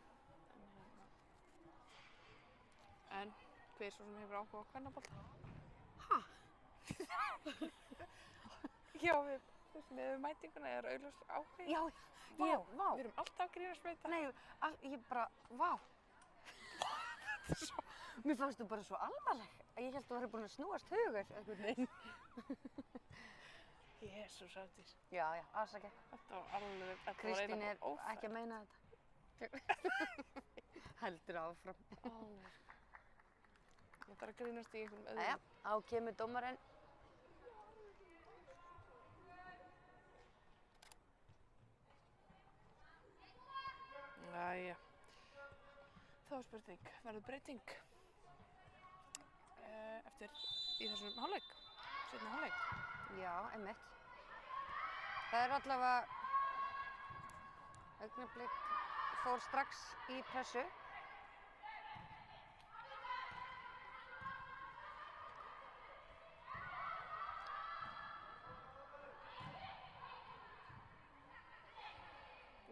En hver svo sem hefur áhuga á kvennabolta? Ha? Já, með mætinguna er auðvitað áhugi. Já, Vá, vá. við erum alltaf að grínast með þetta. Nei, ég bara, vá. Mér fannst þú bara svo alvarleg. Ég held að þú væri búin að snúast hugur einhvern veginn. Jesús, Ásdís. Já, afsakið. Þetta var alveg, Kristín er ófært. ekki að meina þetta. Heldur áfram. Alveg. Ég þarf að grínast í einhverjum öðrum. Jæja, á kemur dómarinn. Jæja. Þá er spurning, verður breyting eftir í þessum hálfleik, seinni hálfleik? Já, einmitt. Það er allavega Augnablik fór strax í pressu.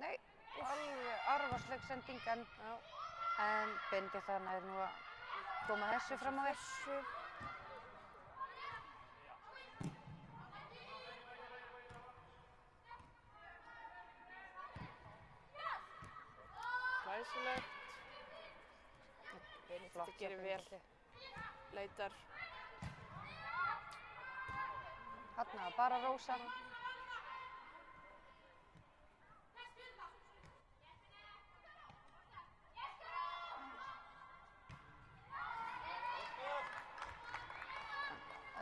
Nei, alveg arfarsleg sending en Benedikt þarna er nú að koma þessu fram á við. Glæsilegt. Benedikt gerir vel. Leitar. Þarna var bara Rósa.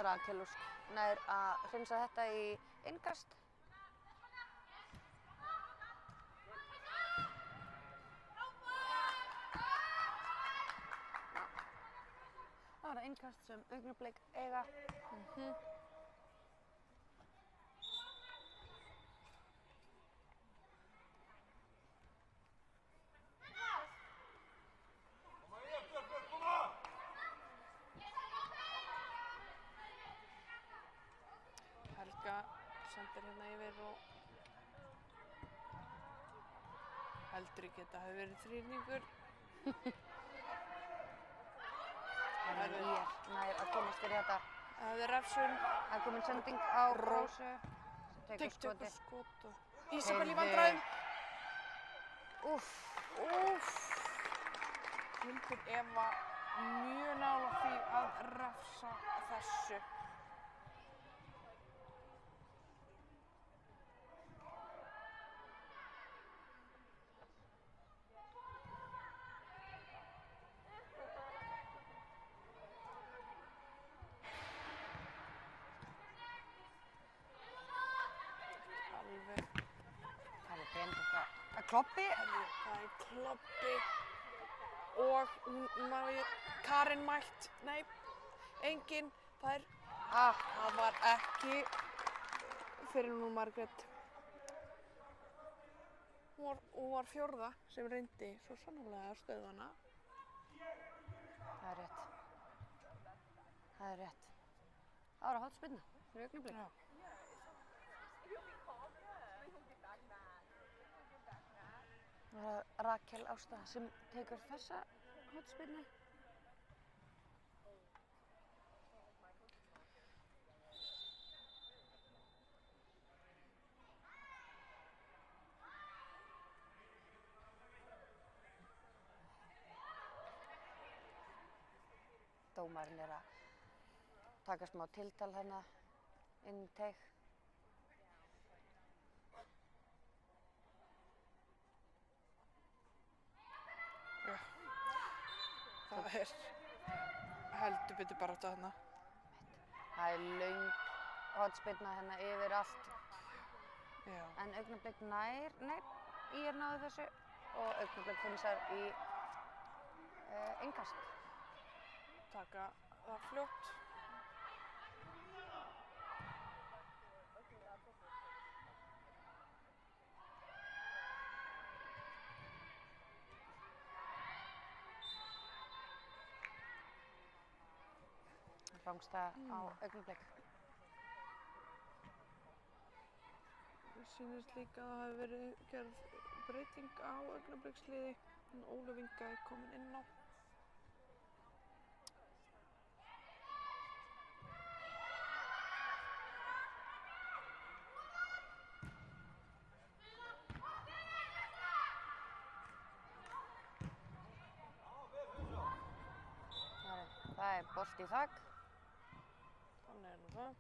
Rakel Ósk nær að hreinsa þetta í innkast. Það var innkast sem Augnablik eiga. Helga sendir hérna yfir og heldur ekki að þetta hafi verið þrýningur. Það er nær að komast fyrir þetta. Það er refsun. Það er komin sending á Rósu. Tekur skot og Ísabel í vandræðum. Úff. Hildur Eva mjög nálægt því að refsa þessu. Það er Benedikt að kloppi. Það er kloppi og Karin mætt. Nei, enginn. Það var ekki fyrir nú Margrét. Hún var fjórða sem reyndi svo sannarlega að stöðva hana. Það er rétt. Það var að hornspyrna fyrir Augnablik. Já. Það er Rakel Ásta sem tekur þessa hornspyrnu. Dómarinn er að taka smá tiltal hérna inn í teig. Það er heldur betur barátta þarna. Það er löng hornspyrna hérna yfir allt. Já. En Augnablik nær, nei, ÍR náði þessu og Augnablik finnst í innkast. Taka það fljótt. Rangstæða á Augnablik. Mér sýnist líka að það hafi verið gerð breyting á Augnabliksliði. Ólöf Inga er komin inn á. Það er bolti í þak. Þannig er nú það.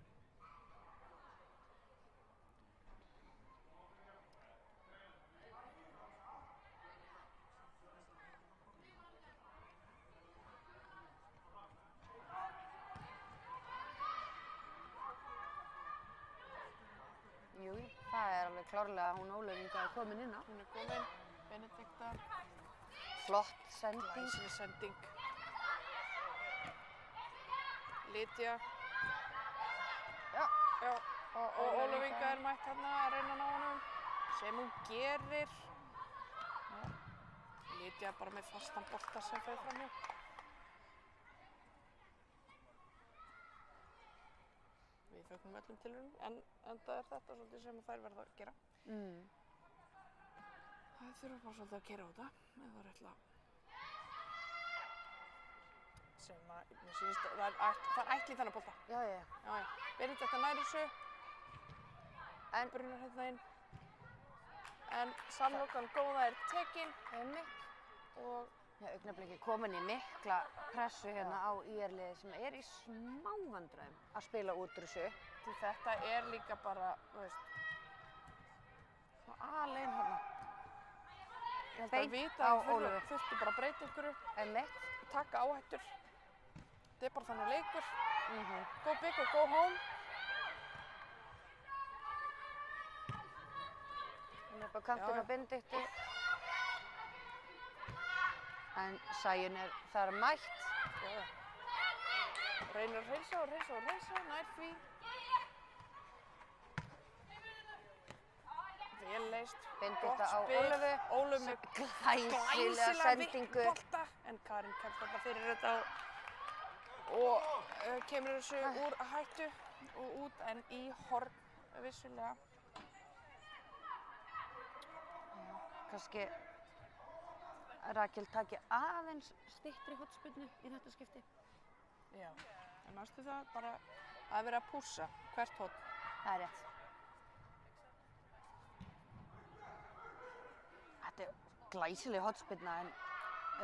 Jú, það er alveg klárlega að hún Ólöf Inga er komin inn á. Hún er komin. Benedikta. Flott sending. Glæsileg sending. Lydia. Já. Já. Og Ólöf Inga er mætt hérna að reyna að ná honum. Sem hún gerir. Já. Lydia bara með fastan bolta sem fer framhjá. Við fögnum öllum tilraunum, en enda er þetta svolítið sem þær verða að gera. Það þurfa bara svolítið að keyra á þetta, ef það er ætla. Sem að, mér sýnist að það er ætli í þennan bolta. Já. Já. Benedikta nær þessu. Brunnar hérna inn. En samlokan góða er tekin. Einmitt. Og Augnablik er komin í mikla pressu hérna á ÍR-liðið sem er í smá vandræðum að spila út úr þessu. Því þetta er líka bara, þú veist, alein hérna. Ég held að vita að þau þurftu bara að breyta einhverju. Einmitt. Taka áhættur. Þetta er bara þannig leikur. Go big or go home. Hún er upp á kantinn á Benediktu. En Sæunn er þar mætt. Já. Reynir að hreinsa og hreinsa og hreinsa, nær því. Vel leist. Benedikta á Ólöfu. Ólöf með glæsilega sendingu. Bolta. En Karin kemst þarna fyrir þetta og kemur þessu úr hættu og út en í horn vissulega. Kannski Rakel taki aðeins styttri hornspyrnu í þetta skipti. Já, en næstu það bara að vera að pússa hvert horn. Það er rétt. Þetta er glæsileg hornspyrna en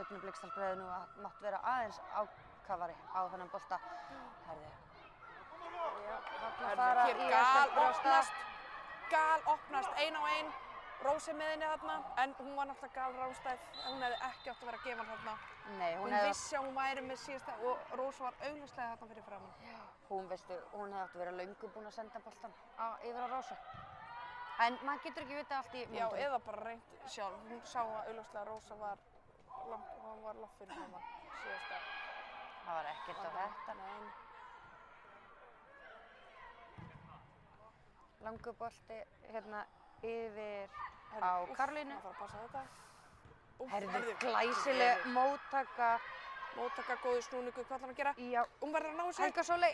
Augnabliksdalur hefði nú mátt vera aðeins ákafari á þennan bolta. Herði. Já, þarna fara ÍR-stelpur af stað. Gal opnast, ein á ein. Rós er með henni þarna, en hún var náttúrulega galránstæð. Hún hefði ekki átt að vera að gefa hann þarna. Nei, hún vissi að hún væri með síðasta og Rós var augljóslega þarna fyrir framan. Hún veistu, hún hefði átt að vera löngu búin að senda boltan yfir á Rósu. En maður getur ekki vita allt í myndum. Já, eða bara reynt sjálf. Hún sá að augljóslega Rósa var langt fyrir framan síðasta. Það var ekkert á þetta. Nei. Langur bolti hérna yfir á Karolínu. Það þarf að passa þetta. Herðu, glæsileg móttaka. Móttaka, góður snúningur, hvað ætlar hann að gera? Já. Hún verður að ná þessu. Helga Sóley.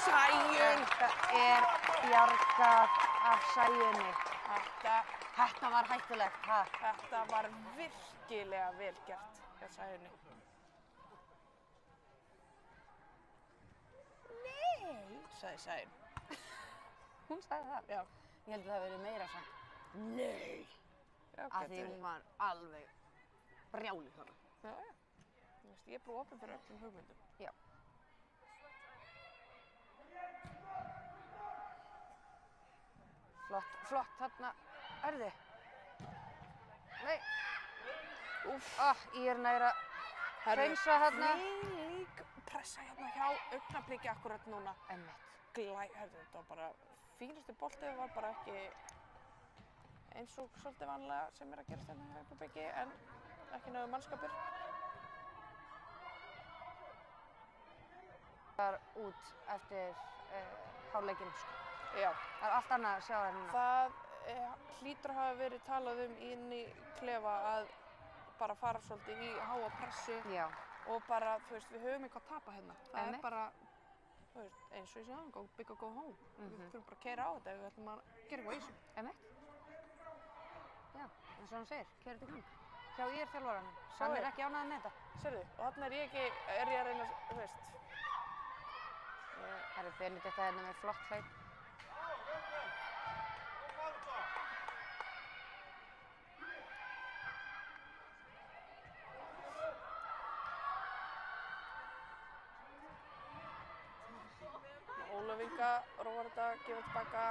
Sæunn! Þetta er bjargað af Sæunni. Þetta var hættulegt, ha? Þetta var virkilega vel gert hjá Sæunni. Nei, sagði Sæunn. Hún sagði það? Já. Ég held að það verið meira samt. Nei! Af því hún var alveg brjáluð þarna. Já. Þú veist, ég er bara opinn fyrir öllum hugmyndum. Já. Flott þarna. Herðu. Nei. Ég er næra hreinsa þarna. Þvílík pressa hérna hjá Augnabliki akkurat núna. Einmitt. Þetta var bara fínasti bolti, var bara ekki eins og svolítið vanlega sem er að gerast hérna í Augnablikki, en ekki náðu mannskapur. Það var út eftir hálfleikinn, sko. Já. Það er allt annað að sjá það núna. Það hlýtur að hafa verið talað inn í klefa að bara fara svolítið í háa pressu. Já. Og bara, þú veist, við höfum eitthvað að tapa hérna. Það Einmitt. er bara, þú veist, eins og ég sagði, go big or go home. Við þurfum bara að keyra á þetta ef við ætlum að gera eitthvað í þessu. Einmitt. Já, eins og hann segir, keyra þetta í gang. Hjá þjálfaranum. Sjáðu. Hann er ekki ánægður með þetta. Sérðu, og þarna er ég að reyna, þú veist. Það eru Benedikta hérna með flott hlaup. Ólöf Inga róar þetta, gefur tilbaka.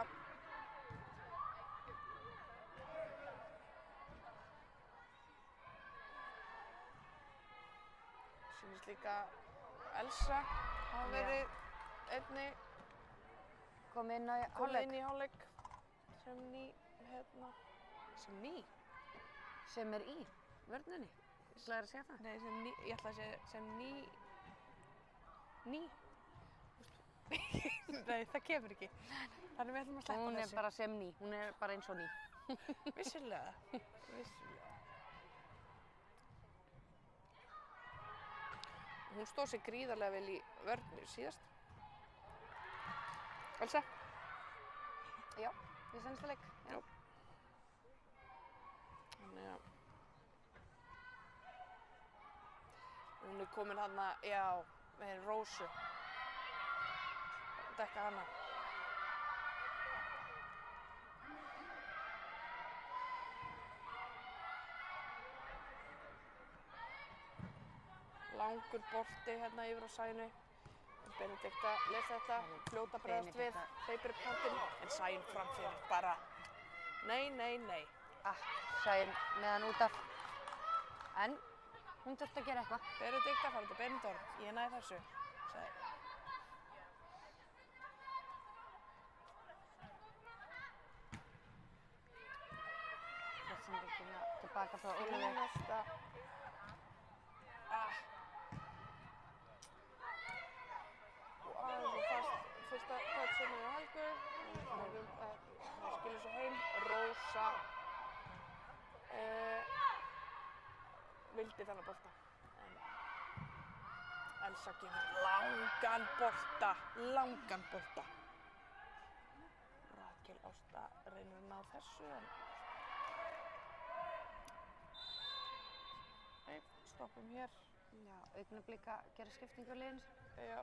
Sýnist líka Elsa hafa verið einnig Komið inn í komið hálfleik. inn í hálfleik sem ný, hérna, sem ný? Sem er í vörninni. Ætlaðir að segja það? Nei, sem ný, ég ætla að segja sem ný. Nei, það kemur ekki. Þannig við ætlum að sleppa Hún er þessu. bara sem ný. Hún er bara eins og ný. Vissulega, vissulega. Hún stóð sig gríðarlega vel í vörnir síðast. Elsa? Já, í seinasta leik. Já. Þannig að hún er komin þarna, já, með Rósu. Dekka hana. Langur bolti hérna yfir á Sæunni. Benedikta les þetta, fljóta bregðast við, hleypir upp kantinn, en Sæunn framfyrir bara nei, nei, nei. Sæunn með hann út af. En hún þurfti að gera eitthvað. Benedikta farið til Benidorm, ég næði þessu, sagði. Sendingina tilbaka frá Ólafi. Fínasta. Og aðeins og fyrsta touchinu á Helgu. Það skilur svo heim. Rósa vildi þennan bolta. En Elsa gefur langan bolta. Rakel Ásta reynir að ná þessu, en nei, stoppum hér. Já, Augnablik að gera skiptingu á liðinu. Já,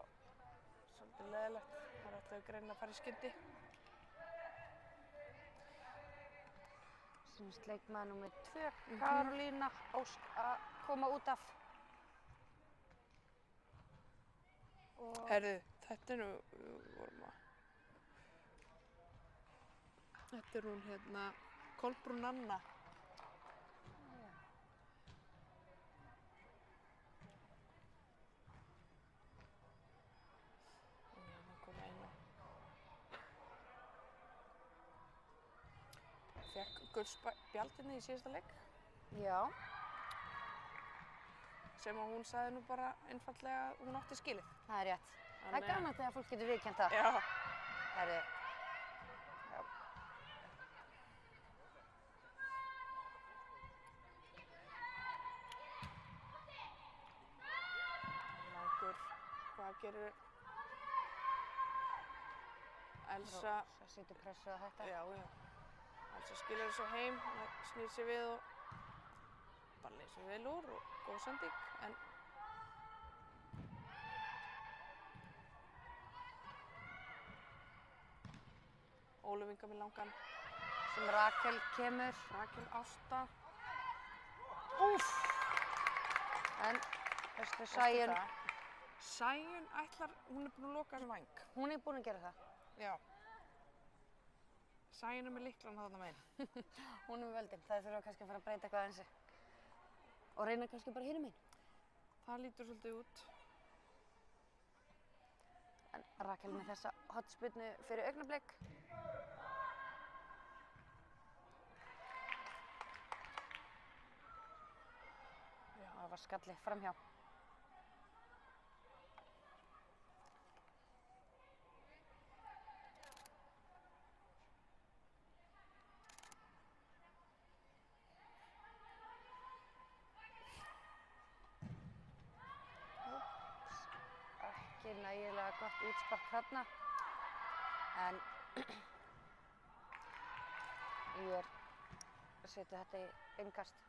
svolítið leiðilegt. Það er alltaf greinilega að fara í skyndi. Sýnist leikmaður númer 2, Karolína Ósk að koma út af. Herðu, þetta er nú, þetta er hún hérna, Kolbrún Anna. Fekk gullspjaldinni í síðasta leik. Já. Sem að hún sagði nú bara einfaldlega að hún átti skilið. Það er rétt. Það er gaman þegar fólk getur viðurkennt það. Já. Herðu. Já. Langur, hvað gerir Elsa? Það setur pressu á þetta. Já, já. Elsa skilur þessu heim, snýr sér við og bara leysir vel úr og góð sending, en Ólöf Inga með langan. Sem Rakel kemur. Rakel Ásta. Úff! En, veistu, Sæunn. Sæunn ætlar, hún er búin að loka þessu væng. Hún er búin að gera það. Já. Sæunn er með lyklan þarna megin. Hún er með völdin. Það þurfa kannski að fara að breyta eitthvað aðeins. Og reyna kannski bara hinum megin. Það lítur svolítið út. En Rakel með þessa hornspyrnu fyrir augnablik. Það var skalli framhjá. Ekki nægilega gott útspark þarna. En ég setja þetta í innkast.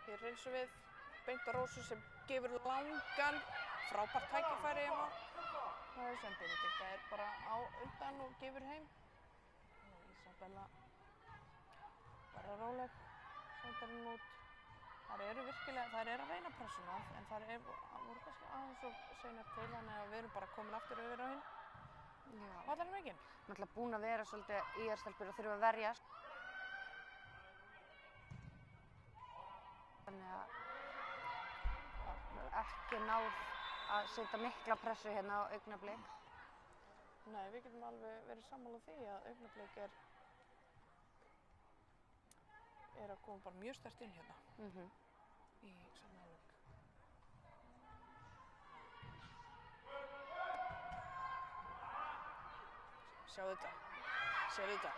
Hér hreinsum við beint á Rósu sem gefur langan frábært tækifæri það er sem Benedikta er bara á undan og gefur heim. Og Ísabella bara róleg, sendar hún út. Þær eru virkilega, þær eru að reyna pressuna en þær voru kannski aðeins og seinar til þannig að við erum bara komin aftur yfir á hinn. Vallarinn veginn. Náttúrulega búin að vera svolítið IR-stelpur og þurfa að verjast. Þannig að ekki náð að setja mikla pressu hérna á Augnablik. Nei, við getum alveg verið sammála því að Augnablik er að koma bara mjög sterkt inn hérna í seinni hálfleik. Sjáu þetta, sérðu þetta,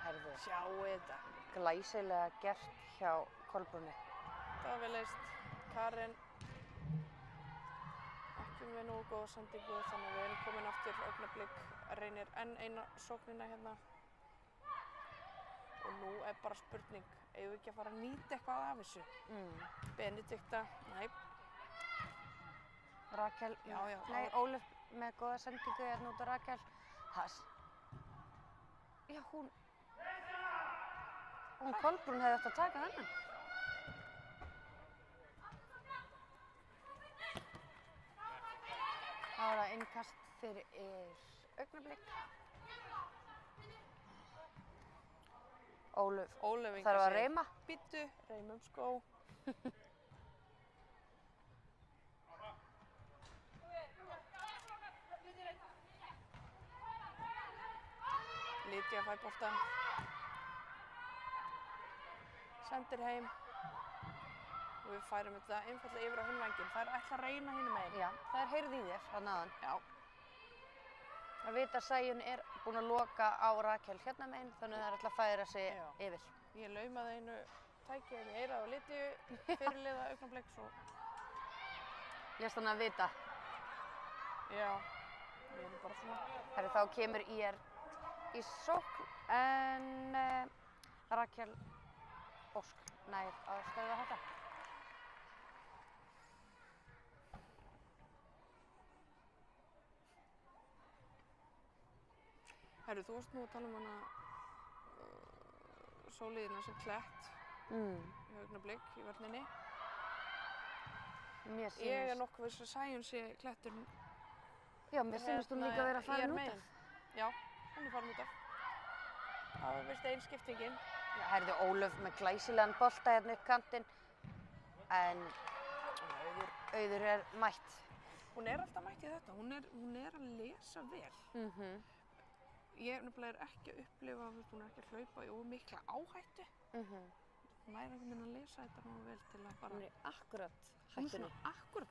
Herðu, sjáu þetta. glæsilega gert hjá Kolbrúnu. Það var vel leist. Karen ekki með nógu góða sendingu þannig að við erum komin aftur. Augnablik reynir enn eina sóknina hérna. Og nú er bara spurning, eigum við ekki að fara að nýta eitthvað af þessu? Benedikta, nei. Rakel, nei, Ólöf með góða sendingu hérna út á Rakel. Já, hún Kolbrún hefði átt að taka þennan. Það var það innkast fyrir Augnablik. Ólöf þarf að reyma. Bíddu, reymum skó. Lydia fær boltann. Sendir heim. Og við færum þetta einfaldlega yfir á hinn vænginn. Þær ætla að reyna hinum megin. Já, þær heyrðu í þér þarna áðan. Já. Það vita að Sæunn er búin að loka á Rakel hérna megin, þannig að þær ætla að færa sig yfir. Ég laumaði einu tæki í eyrað á Lydiu, fyrirliða Augnabliks og... Lést hann að vita? Já, við erum bara svona. Herri, þá kemur IR í sókn, en Rakel Ósk nær að stöðva þetta. Herru, þú varst nú að tala um hana Sólíðina sem klett í Augnablik í vörninni. Mér sýnist... Ég er nokkuð viss að Sæunn sé kletturinn. Já, mér sýnist hún líka vera farin út af. Já, hún er farin út af. Það var vist ein skiptingin. Já, herðu Ólöf með glæsilegan bolta hérna upp kantinn, en Auður er mætt. Hún er alltaf mætt í þetta. Hún er að lesa vel. Ég nefnilega ekki að upplifa, hún er ekki að hlaupa í mikla áhættu. Hún er einhvern veginn að lesa þetta nú vel til að bara... Hún er akkurat hættunni. Hún er svona akkurat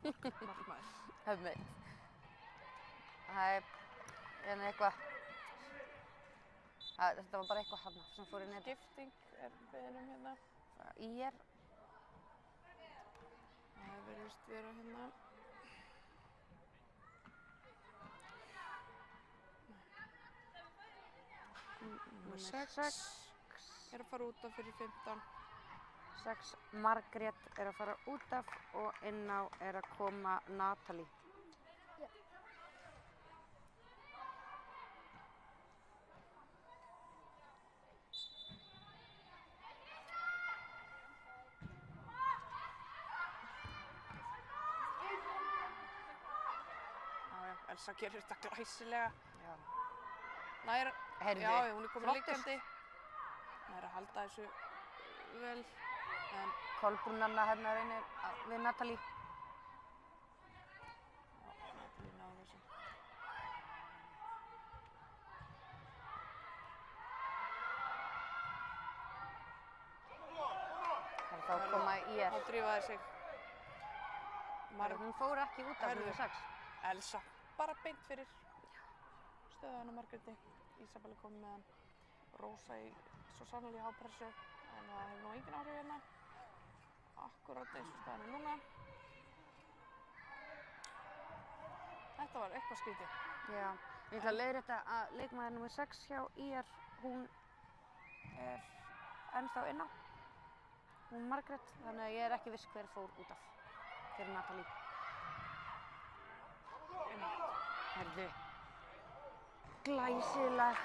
markmaður. Hefmið. Það er hérna eitthvað... Þetta var bara eitthvað hana sem fór í neti. Skipting er beðinum hérna. IR. Það virðist vera hérna. Númer 6 er að fara út af fyrir 15. 6 Margrét er að fara út af og inn á er að koma Natalie. Elsa gerir þetta glæsilega. Já. Nær, Heyrðu, já, hún er komin liggjandi. er að halda þessu vel, en Kolbrún Anna hérna reynir við Natalie. já, Natalie náði þessu. Þá koma IR. Þá drífaði sig. Hún fór ekki út af Herðu. nummer 6. Elsa, bara beint fyrir stöðan á Margréti. Ísabella komið með hann. Rósa í svo sannlega í hápressu, en það hefur nú engin áhrif hérna. Akkúrat eins og staðan er núna. Þetta var eitthvað skrítið. Já, ég ætla að leiðrétta að leikmaður nummer 6 hjá IR, hún er ennþá inná. Hún Margrét, þannig að ég er ekki viss hver fór út af fyrir Natalie. Herðu, glæsilegt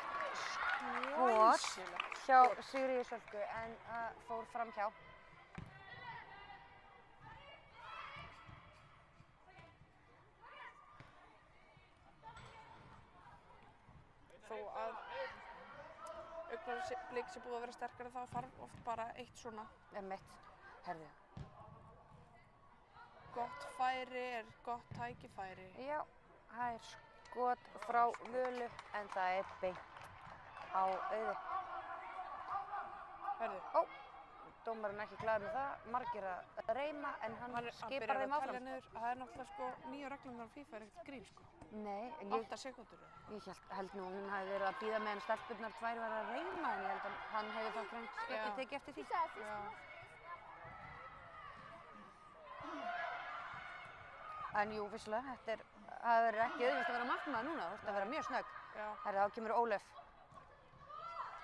skot hjá Sigríði Sölku en fór framhjá. Þó að Augnablik sé búið að vera sterkari þá þarf oft bara eitt svona. Einmitt, herðu. Gott færi er gott tækifæri. Já, það er skot frá Völu en það er beint á Auði. Herðu, Dómarinn ekki glaður með það, margir að reyna en hann skipar þeim áfram. niður. Það er náttúrulega sko nýju reglurnar á FIFA er ekkert grín sko. Nei, en 8 sekúndur. ég held nú hún hafi verið að bíða meðan stelpurnar tvær var að reyna en ég held að hann hefði þá kannski ekki tekið eftir því. Já. En jú, vissulega, það verður ekki auðvitað að vera markmaður núna, þú ert að vera mjög snögg. Já. Herra, þá kemur Ólöf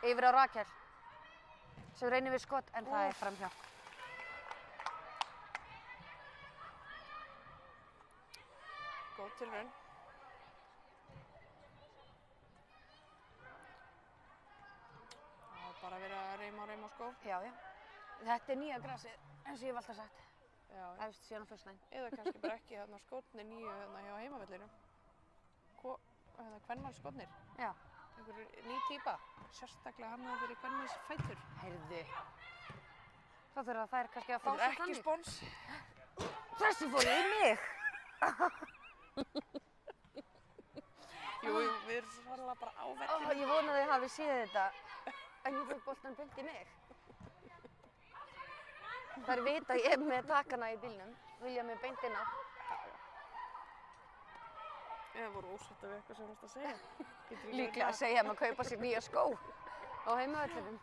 yfir á Rakel sem reynir við skot en það er framhjá. Góð tilraun. Það er bara verið að reyma á skó. Já. Þetta er nýja grasið eins og ég hef alltaf sagt. Já. Efst síðan á föstudaginn. Eða kannski bara ekki þarna skórnir nýju hérna hjá heimavellinum. Kvenmanns skórnir. Já. Einhver ný típa. Sérstaklega hannaði fyrir kvenmanns fætur. Heyrðu. Þá þurfa þær kannski að fá Þetta sér er ekki þannig. spons. Þessi fór í mig! Jú, við erum svolítið bara á vellinum. Ég vona að þið hafi séð þetta en ég fór boltan beint í mig. Þær vita að ég er með takana í bílnum, vilja mig beint inn á. Eða voru ósáttar við eitthvað sem þú varst að segja. Líklega að segja að kaupa sér nýja skó á heimavellinum.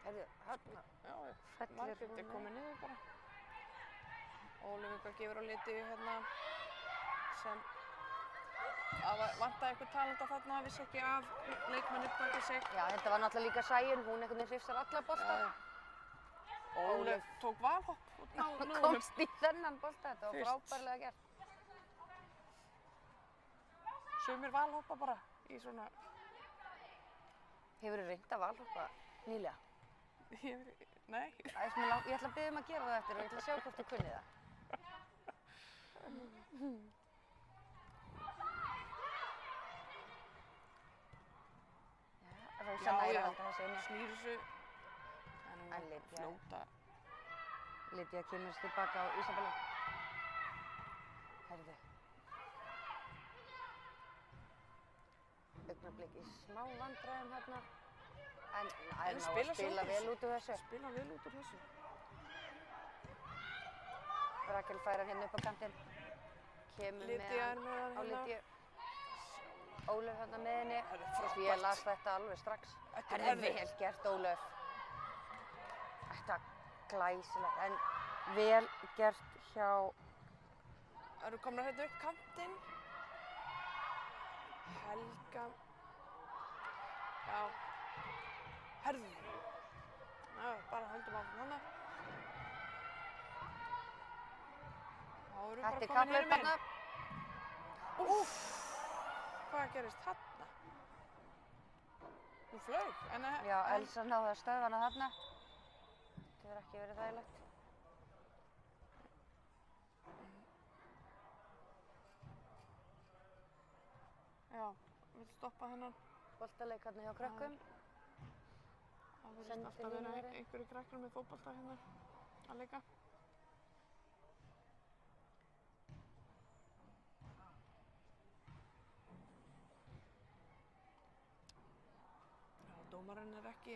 Herðu, hérna fellir Margrét er komin niður bara. Ólöf gefur á liti hérna sem vantaði eitthvað talent að þarna, vissi ekki af leikmenn upp baki sig. Já, þetta var náttúrulega líka Sæunn, hún einhvern veginn hrifsar alla bolta. Ólöf tók valhopp út á núðunum. Komst í þennan bolta, þetta var frábærlega gert. Sumir valhoppa bara í svona... Hefurðu reynt að valhoppa nýlega? Nei. Ég ætla að biðja um að gera það eftir og ég ætla að sjá hvort þú kunni það. Rósa næri að halda þessu inni. Snýr þessu. En hún En Lydia. fljóta. Lydia kemur tilbaka á Ísabella. Herðu. Augnablik í smá vandræðum hérna. En það er ná að spila vel út úr þessu. Spila vel út úr þessu. Rakel færar hérna upp á kantinn. Kemur Lydia er með með hann á hérna. Lydia. Ólöf hérna með henni. Frábært. Ég las þetta alveg strax. Þetta er Vel gert Ólöf. Þetta glæsilegt en vel gert hjá... Það eru komnar hérna upp kantinn. Helga. Já. Herðu. Já, bara höldum áfram hana. Þá eru bara Þetta er komin kapphlaup hinum megin. hérna. Úff. Hvað gerist þarna? Hún flaug, en Já, Elsa náði að stöðva hana þarna. hefur ekki verið þægilegt. Já, vil stoppa hennan. Boltaleik hérna hjá krökkum. Það verðist Sendi alltaf vera línuveri. einhverju krakkar með fótbolta hérna að leika. Já, dómarinn er ekki,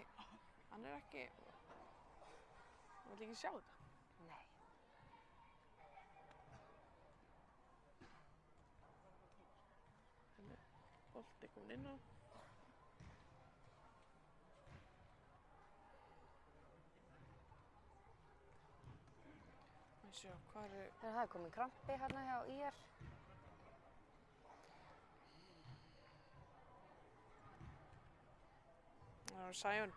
hann vill ekki sjá þetta. Nei. Þannig bolti komin inn á. Sjá, hvað er... Það er komin krampi hérna hjá IR. Það er Sæjón.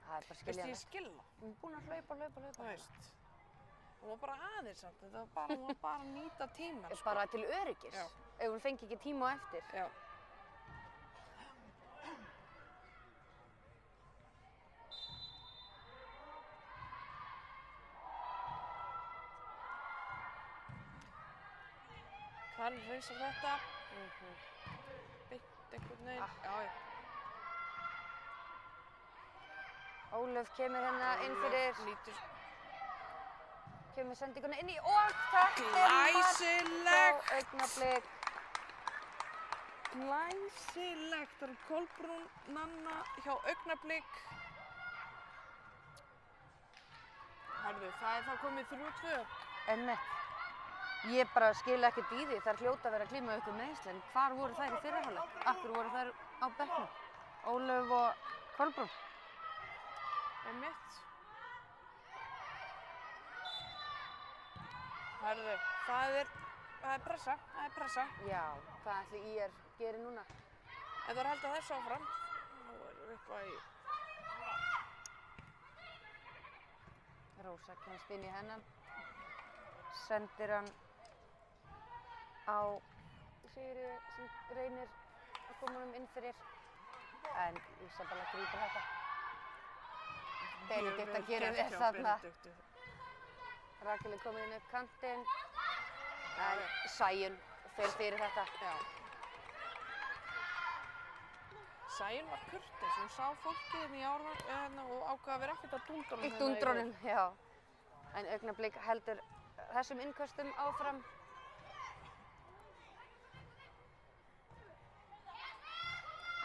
Það er bara Veistu, skiljanlegt. ég skil það. Hún er búin að hlaupa. Þú veist. Hún var bara aðeins samt. Hún var bara að nýta tímann, sko. Bara til öryggis. Já. Ef hún fengi ekki tíma á eftir. Já. Hann hreinsar þetta. Beint einhvern veginn. Já. Ólöf kemur hérna inn fyrir, Lítur kemur sendinguna inn í og þetta er glæsilegt. frá Augnablik. Glæsilegt. Það er Kolbrún Nanna hjá Augnablik. Herðu, það er þá komið 3-2. Einmitt. Ég bara skil ekkert í því, þær hljóta að vera að glíma ykkur meiðsli, en hvar voru þær í fyrri hálfleik? Af hverju voru þær á bekknum? Ólöf og Kolbrún. Einmitt. Herðu, það er pressa, Já, hvað ætli IR gerir núna? Ef það er haldið þessu áfram, þá er eitthvað í... Rósa kemst inn í hennan, sendir hann á Sigríði sem reynir að koma honum inn fyrir, en Ísabella grípur þetta. Benedikta gerir vel þarna. Rakel er komin inn upp kantinn, en Sæunn fer fyrir þetta. Já. Sæunn var kurteis, hún sá fólkið hérna í árvann og ákvað að vera ekkert að dúndrónum. Í dúndrónum, já. En Augnablik heldur þessum innköstum áfram.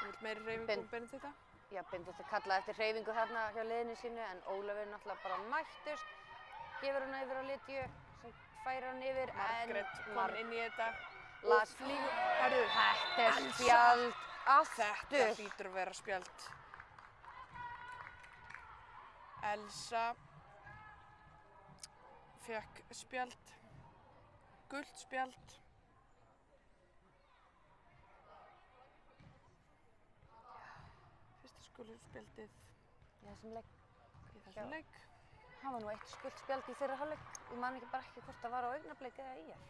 Hún vill meiri hreyfingu Benedikta. Já, Benedikta kallaði eftir hreyfingu þarna hjá liðinu sínu, en Ólöf er náttúrulega bara mættust. Gefur hann yfir á Lydiu, sem færir hann yfir, Margrét komin inn í þetta. Las flýgur. Þetta er spjald aftur. Þetta hlýtur að vera spjald. Elsa fékk spjald, gult spjald. Fyrsta spjaldið Í þessum leik. í þessum leik. Það var nú eitt gult spjald í fyrri hálfleik. Ég man ekki bara ekki hvort það var á Augnablik eða IR.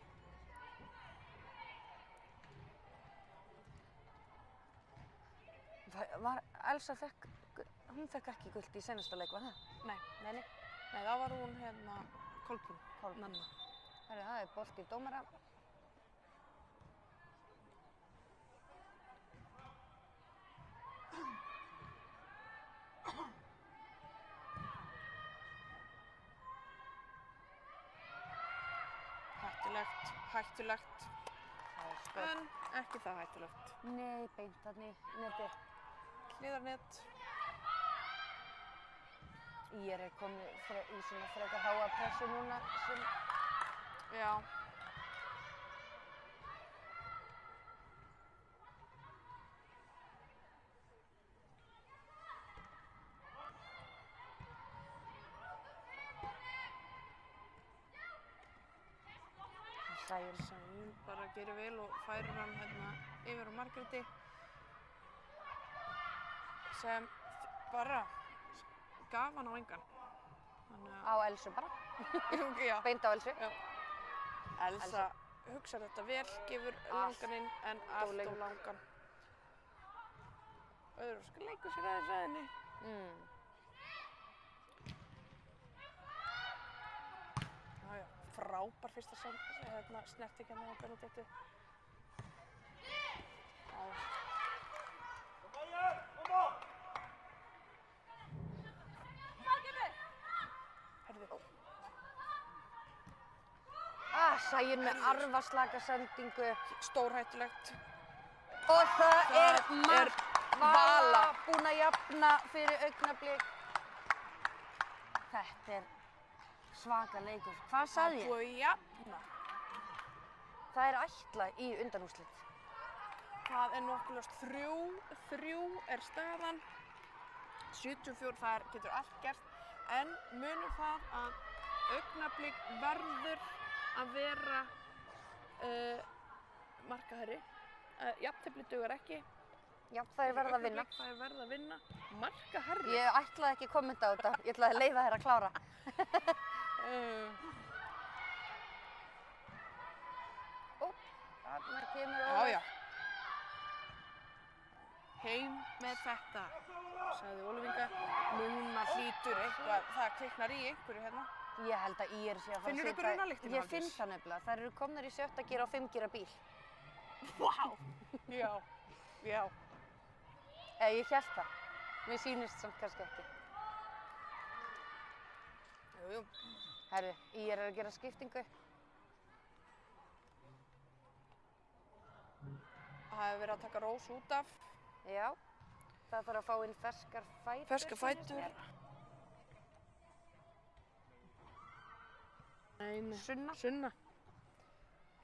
Elsa hún fekk ekki gult í seinasta leik, var það? Nei, Nei. það var hún hérna Kolbrún Nanna. Það er bolti í dómara. Hættulegt, Það er skot. en ekki það hættulegt. Nei, beint þarna í netið. Hliðarnet. IR er komið í svona frekar háa pressu núna sem Já. Sæunn bara gerir vel og færir hann hérna yfir á Margréti sem bara gaf hann á engan. á Elsu bara. Já. Beint á Elsu. Já. Elsa hugsar þetta vel, gefur langan inn en allt of langan. Öðru leikur sér aðeins að henni. Frábær fyrsta snertingjarni á Benediktu. Herðu. Sæunn með arfaslaka sendingu. Stórhættulegt. Og það er mark. Vala búin að jafna fyrir Augnablik. Þetta er svaka leikur. Hvað sagði ég? Búið að jafna. Það er ætla í undanúrslit. Það er nokkulegast 3 er staðan. 74, það getur allt gert. En munum það að Augnablik verður að vera markaherri. Jafntefli dugar ekki. Já, það er verið að vinna. Það er verið að vinna. Markaherri. Ég ætlaði ekki að kommenta á þetta. Ég ætlaði að leyfa þér að klára. Þarna kemur Ólöf. Já. Heim með þetta, sagði Ólöfinga. Núna hlýtur eitthvað, það kviknar í einhverju hérna. Ég held að ÍR sé að fara að Finnurðu brunalyktina, Ég Hafdís? finn það nefnilega. Þær eru komnar í 7. gír á 5 gíra bíl. Vá! Já. Ég hélt það. Mér sýnist samt kannski ekki. Jú. Herru, ÍR er að gera skiptingu. Það hefur verið að taka Rós út af. Já. Það þarf að fá inn ferskar fætur. Ferskar fætur. Nei. Sunna.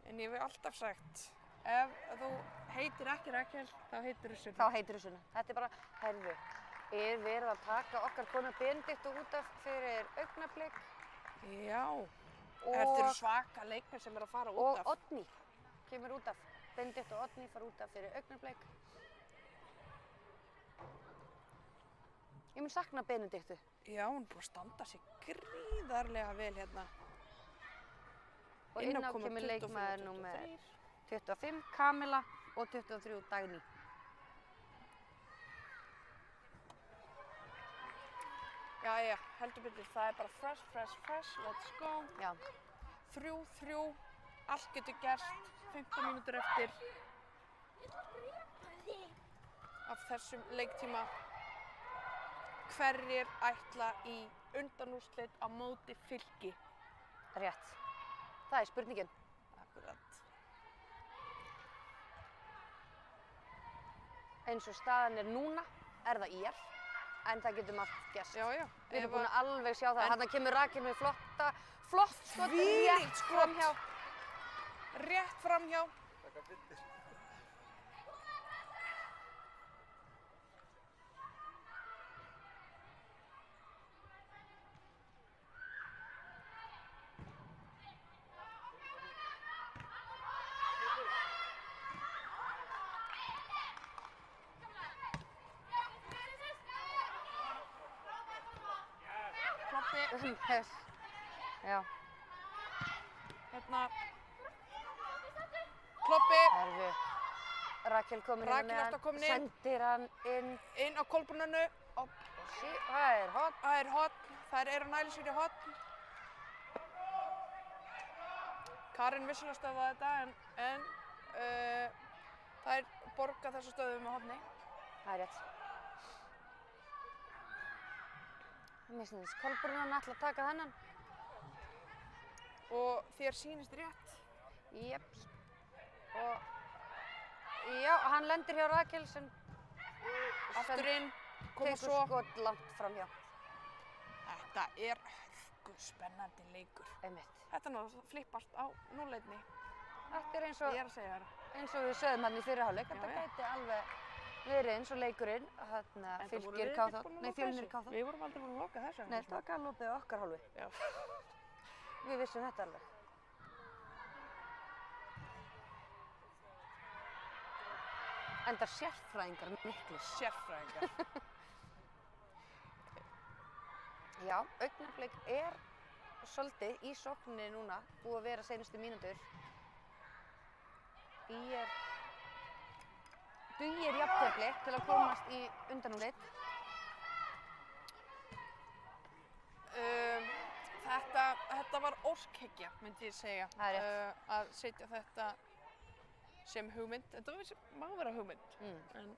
En ég hef alltaf sagt, ef þú heitir ekki Rakel, þá heitir þú Sunna. Þá heitir þú Sunna. Þetta er bara, herru, er verið að taka okkar konu Benediktu út af fyrir Augnablik. Já. Þetta eru svaka leikmenn sem eru að fara út af. Og Oddný kemur út af. Benediktu og Oddný fara út af fyrir Augnablik. Ég mun sakna Benediktu. Já, hún er búin að standa sig gríðarlega vel hérna. Og inn á kemur leikmaður númer 25, Kamila, og 23, Dagný. Jæja, heldur betur, það er bara fresh, let's go. Já. 3-3, allt getur gerst, 15 mínútur eftir af þessum leiktíma. Hverjir ætla í undanúrslit á móti Fylki? Rétt. Það er spurningin. Akkurat. Eins og staðan er núna, er það ÍR, en það getur margt gerst. Já. Við erum búin að alveg sjá það. Þarna kemur Rakel með flott skot, Þvílíkt rétt framhjá. Rétt framhjá. Já. Hérna. Kloppi. Herðu. Rakel komin inn Rakel alltaf komin inn. Sendir hann inn. Inn á Kolbrúnunnu. Það er hotn. Það er hotn. Þær eru að næla sér í hotn. Karin vissulega stöðvaði þetta en þær borga þessa stöðu með hotni. Það er rétt. Mér sýnist Kolbrúnan ætla að taka þennan. Og þér sýnist rétt. Jeps. Og já, hann lendir hjá Rakel sem Aftur inn, koma tekur svo. skot langt framhjá. Þetta er spennandi leikur. Einmitt. Þetta er náttúrulega flippast á núleitni. Þetta er Ég er að segja þér. eins og við sögðum hann í fyrri hálfleik. Já, Þetta já. gæti alveg verið eins og leikurinn. Fylkir KÞ. Nei, Fjölnir KÞ. Við vorum aldrei búin að loka þessu. Nei, þetta var galopið á okkar hálfu. Já. Við vissum þetta alveg. Enda sérfræðingar miklu. Sérfræðingar. Já, Augnablik er svolítið í sókninni núna, búið að vera seinustu mínútur. ÍR dugir jafntefli til að komast í undanúrslit. Þetta var óskhyggja, myndi ég segja. Það er rétt. Að setja þetta sem hugmynd. Þetta má vera hugmynd, en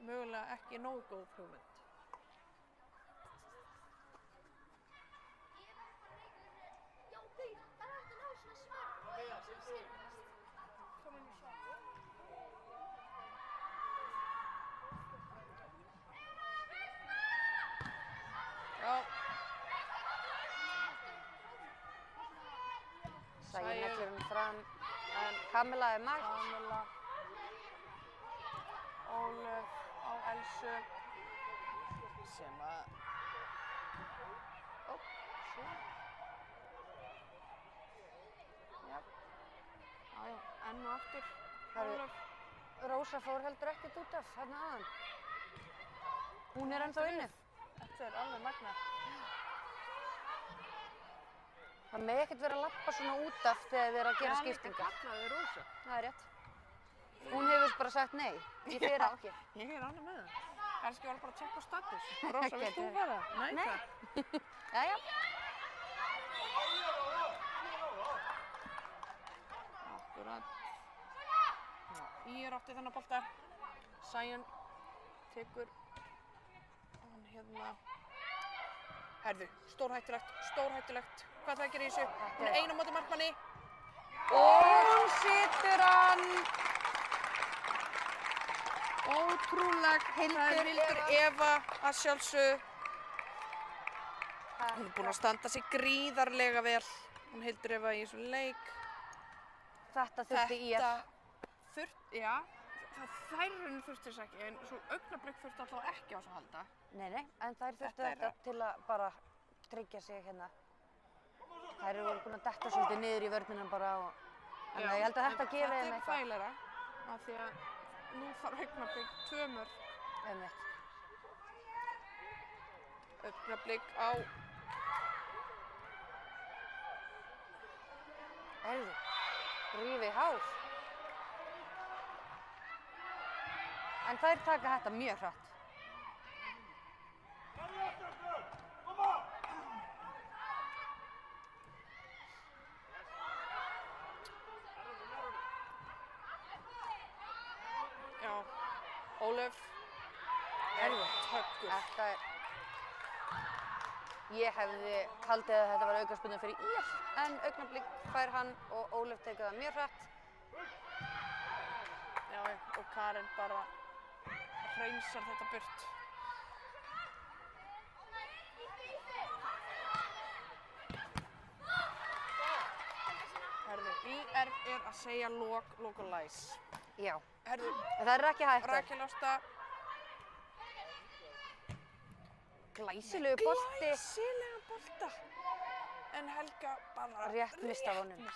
mögulega ekki nógu góð hugmynd. Já. Sæi neglir hún fram, en Kamilla er mætt. Kamilla, Ólöf á Elsu, sem að, já, enn og aftur, Ólöf. Rósa fór heldur ekkert út af þarna áðan. Hún er ennþá inni. Þetta er alveg magnað. Það megi ekkert vera að labba svona út af þegar þið eru að gera skiptingar. Já, hann kallaði Rósu. Það er rétt. Hún hefur bara sagt nei, ég fer ekki. Ég er ánægð með það. Kannski var bara að tjekka á status. Rósa, vilt þú fara? Nei, takk. Jæja. Akkurat. Ír átti þennan bolta. Sæunn tekur hann hérna. Herðu, stórhættulegt. Hvað ætlaði að gera í þessu? Hún er ein á móti markmanni. Og hún situr hann. Ótrúlegt. Það er Hildur Eva að sjálfsögðu. Hún er búin að standa sig gríðarlega vel. Hún Hildur Eva í þessum leik. Þetta þurfti IF. Já, þær þurfti þess ekki, en svo augnablik þurfti alltaf ekki á þess að halda. Nei, en þær þurftu þetta til að bara tryggja sig hérna. Þær eru búin að detta svolítið niður í vörninum bara og þannig að ég held að þetta gefi þeim eitthvað. Þetta er þægilegra, af því að nú þarf augnablik 2 mörk. Einmitt. Augnablik á... Heyrðu, rífi hár. En þær taka þetta mjög hratt. Já, Ólöf. Töggur. Þetta er... Ég hefði haldið að þetta var aukaspyrna fyrir IF, en augnablik fær hann og Ólöf tekur það mjög hratt. Já, og Karen bara hreinsar þetta burt. Herðu, IR er að segja lok og læs. Já. Herðu, Það er ekki hægt. Rakel Ásta. Glæsilegu bolti. Glæsilega bolta. En Helga bara Rétt mista af honum.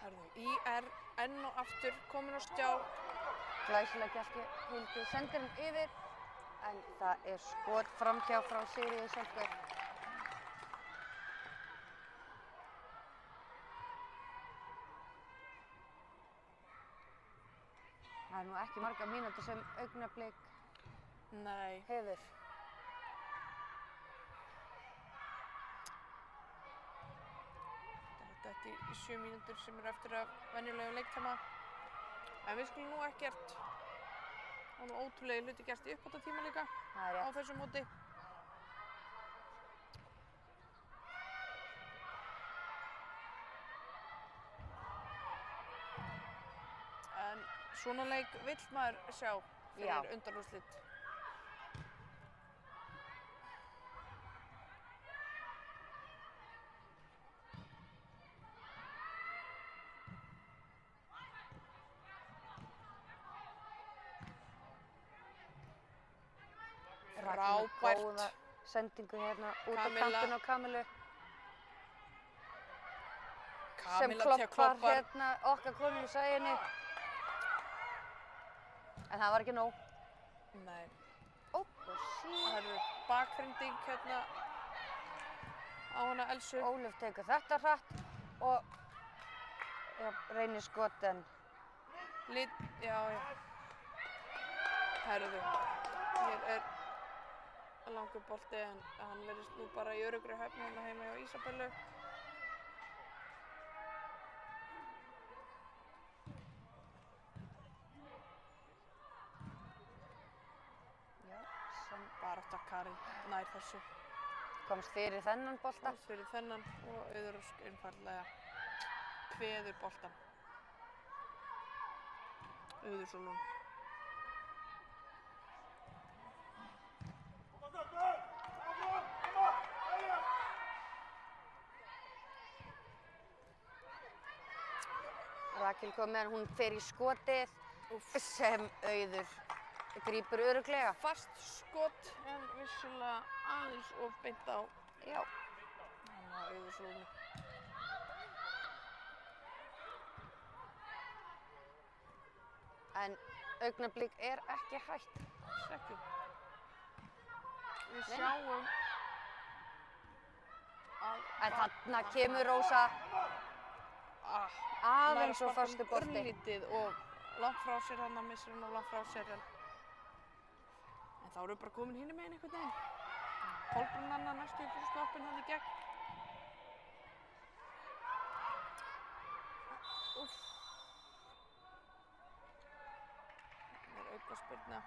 Herðu, IR enn og aftur komin á stjá. Glæsilega gæsti Hildi sendir hann yfir, en það er skot framhjá frá Sigríði Sölku. Það er nú ekki margar mínútur sem augnablik hefur. Þetta í 7 mínútur sem eru eftir af venjulegum leiktíma. En við skulum nú ekkert, og nú ótrúlega hluti gerst í uppbótartíma líka á þessu móti. En svona leik vill maður sjá fyrir undanúrslit. Frábært. Góða sendingu hérna út á kantinn á Kamillu. Sem kloppar hérna okkar konu í Sæunni. En það var ekki nóg. Nei. Óp og sí. Það eru bakfrending hérna á hana Elsu. Ólöf tekur þetta hratt og reynir skot en Já. Herðu, hér er langur bolti en hann verðist nú bara í öruggri höfn hérna heima hjá Ísabellu. já, sem Barátta Karin nær þessu. komst fyrir þennan bolta. Komst fyrir þennan og Auður Ósk einfaldlega kveður boltan. Auður Sólrún. Rakel kom með hún fer í skotið sem Auður grípur örugglega. Fast skot en vissulega aðeins of beint á Já, hana Auður Sólrúnu. en Augnablik er ekki hætt. Ekki. Við Nei. sjáum að En þarna kemur Rósa aðeins og föstu bolti. örlítið og langt frá sér hann að missa hann og langt frá sér en þá eru bara komin hinum meginn einhvern veginn. Kolbrún Anna næstu fyrir stoppin hann í gegn. Úff. Það er aukaspyrna.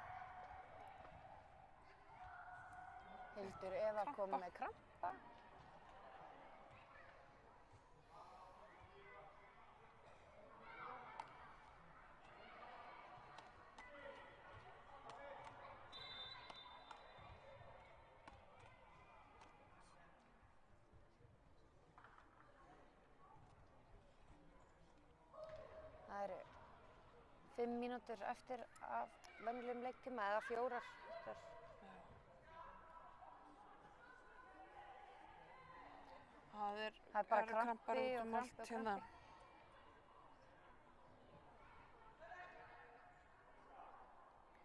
Hildur Eva kom með krampa. Það eru 5 mínútur eftir af venjulegum leiktíma eða 4 eftir. Það er bara eru krampi krampar út og um krampi allt og hérna. krampi.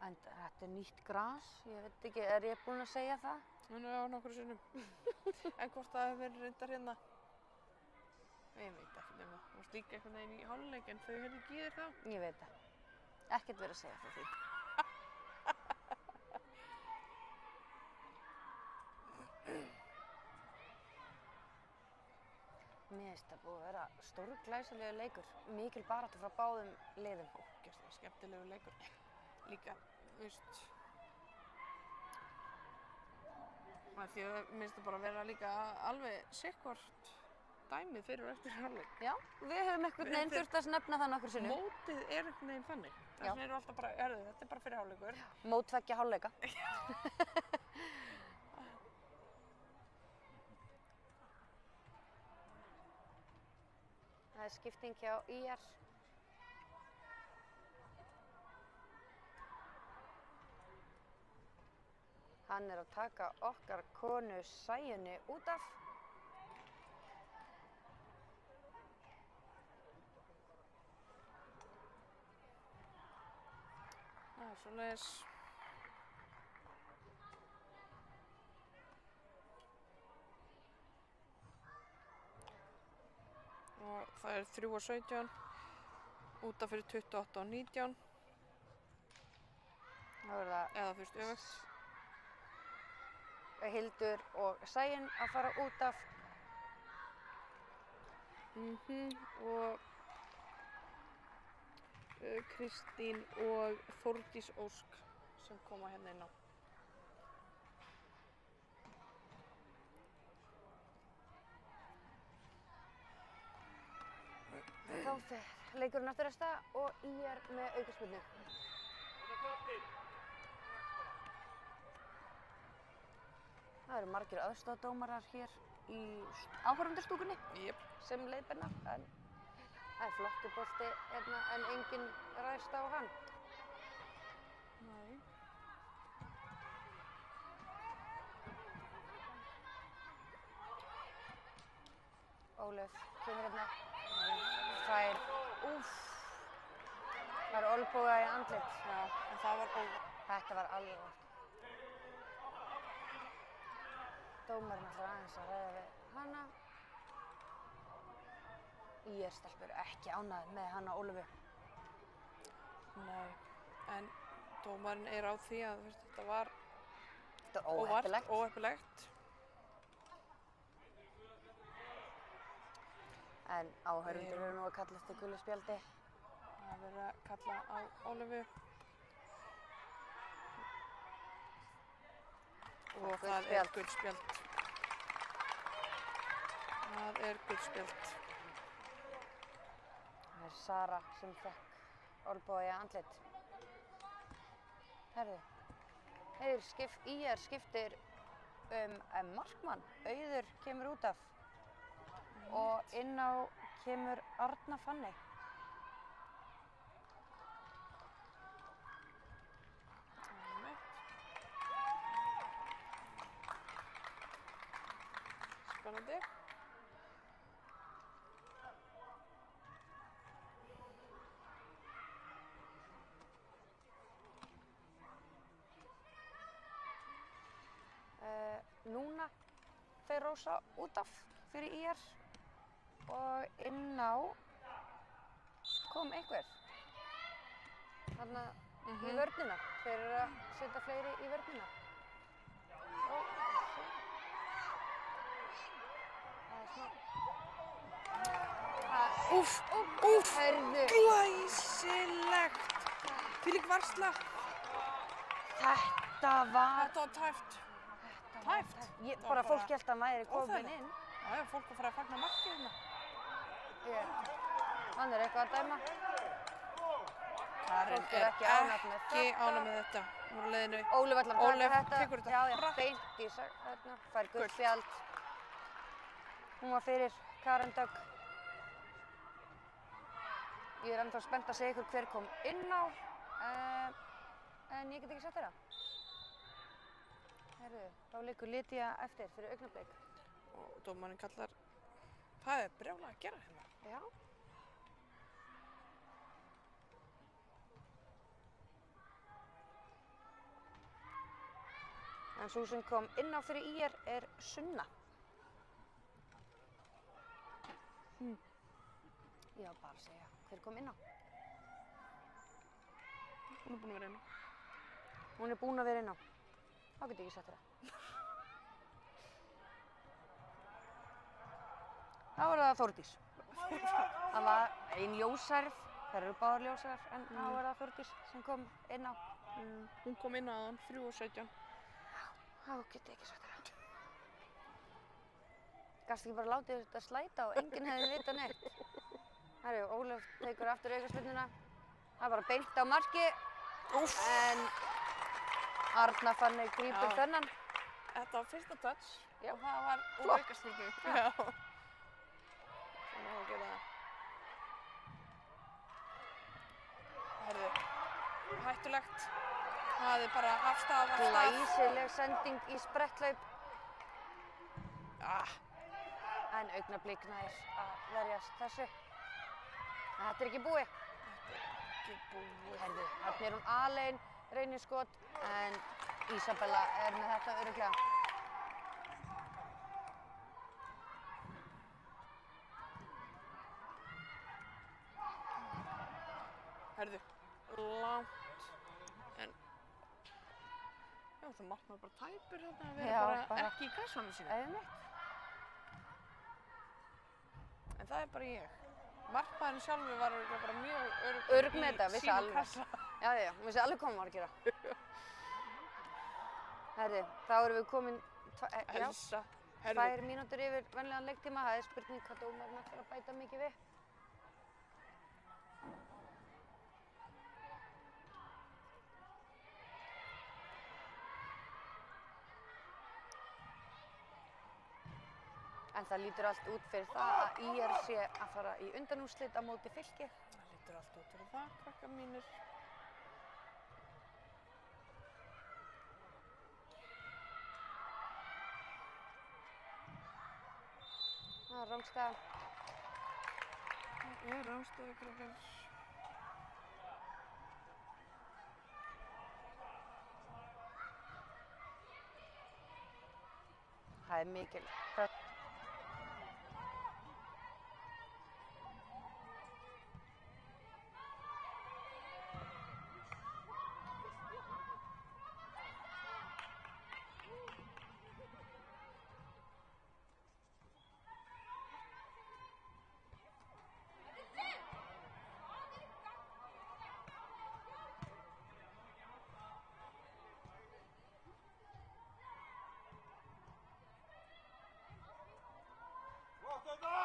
En þetta er nýtt gras, ég veit ekki, er ég búin að segja það? Hún er á nokkru sinnum. En hvort það hefur verið reyndar hérna? Ég veit ekki um það. Þú varst líka einhvern veginn í hálfleik en þau hefðu ekki í þér þá. Ég veit það. Ekkert verið að segja frá því. Mér finnst það búið að vera stórglæsilegur leikur. Mikil baráttu frá báðum liðum. Ógeðslega skemmtilegur leikur. Líka, veist, af því að mér finnst það bara að vera líka alveg sitthvort dæmið fyrir og eftir hálfleik. Já, við höfum einhvern veginn þurft að nefna það nokkur sinnum. Mótið er einhvern veginn þannig. Þess vegna eru alltaf bara, herðu, þetta er bara fyrir hálfleikur. Mót tveggja hálfleika. Það er skipting hjá ÍR. Hann er að taka okkar konu Sæunni út af. Það er svoleiðis. Og það er 3:17, útaf fyrir 28:19, Þá er það eða fyrst öfugt. Hildur og Sæunn að fara út af. Og Kristín og Þórdís Ósk sem koma hérna inn á. Þá fer leikurinn aftur að stað og ÍR með aukaspyrnu. Það eru margir aðstoðardómarar hér í áhorfendastúkunni sem leiðbeina, en það er flottur bolti hérna en enginn ræðst á hann. Nei. Ólöf kemur hérna, fær, Það er olbúga í andlit. Já, en það var óvart. Þetta var alveg óvart. Dómarinn ætlar aðeins að ræða við hana. IR-stelpur ekki ánægðar með hana Ólöfu. Nei, en dómarinn er á því að þetta var Þetta er óheppilegt. óheppilegt. En áhörfundur eru nú að kalla eftir gulu spjaldi. Það er verið að kalla á Ólöfu. Og það er gult spjald. Það er gult spjald. Það er Sara sem fekk olbúga í andlit. Herðu, IR skiptir markmann. Auður kemur út af. Og inn á kemur Arna Fanney. Spennandi. Núna fer Rósa út af fyrir IR og inn á kom einhver þarna í vörnina. Þeir eru að setja fleiri í vörnina. Úff, Herðu, glæsilegt. Þvílík varsla. þetta var Þetta var tæft. Tæft. Bara fólk hélt að hann væri komin Óþægilegt. inn. Já, fólk var farið að fagna marki hérna. Hann er eitthvað að dæma. Karen Fólk er er ekki ánægt með ekki þetta. ánægð með þetta. Hún var á leiðinu. Ólöf ætlar að taka Ólöf þetta. tekur þetta Já, hratt. beint í þarna. Fær gult spjald. Hún var fyrir Karen Dögg. Ég er ennþá spennt að segja ykkur hver kom inn á. En ég get ekki sett þeirra. Herðu, þá leikur Lydia eftir fyrir augnablik. Og dómarinn kallar, það er brjálæði að gera hérna. Já. En sú sem kom inn á fyrir IR er Sunna. Ég var bara að segja hver kom inn á. Hún er búin að vera inn á. Hún er búin að vera inn á. Þá get ég ekki sett þeirra. Þá er það Þórdís. Það var ein ljósærð. Þær eru báðar ljósærðar, en þá er það Þórdís sem kom inn á. Hún kom inn á hann 3:17. Þá get ég ekki sett þeirra. Gast ekki bara látið þetta slæta og enginn hefði vitað neitt. Herru, Ólöf tekur aftur aukaspyrnuna. Það er bara beint á marki. En Arna Fanney grípur þennan. Þetta var fyrsta touch Já. og það var úr Flott. aukaspyrnu. Já. Svona á að gera það. Herðu, hættulegt. Það er bara afstæða. Glæsileg sending í spretthlaup. Ah, En augnablik nær að verjast þessu. En þetta er ekki búið. ekki búið. Herðu, þarna er hún alein, reynir skot, en Ísabella er með þetta örugglega. Herðu, langt. En, já, svo markmaður bara tæpur þarna að vera Já, bara bara- ekki í kassanum sínu. Einmitt. En það er bara ég. Markmaðurinn sjálfur var örugglega bara mjög Örugg með þetta, vissi sínum alveg. kassa. Já, hún vissi alveg hvað hún var að gera. Herðu, þá erum við komin Elsa, herðu, 2 mínútur yfir venlegan leiktíma. Það er spurning hvað dómarinn ætlar að bæta mikið við. En það lítur allt út fyrir það að IR sé að fara í undanúrslit á móti Fylki. það lítur allt út fyrir það, krakkar mínir. Það er rángstæða. Það er ráðstöðu krakkar. það er mikil pressa. Wacht even!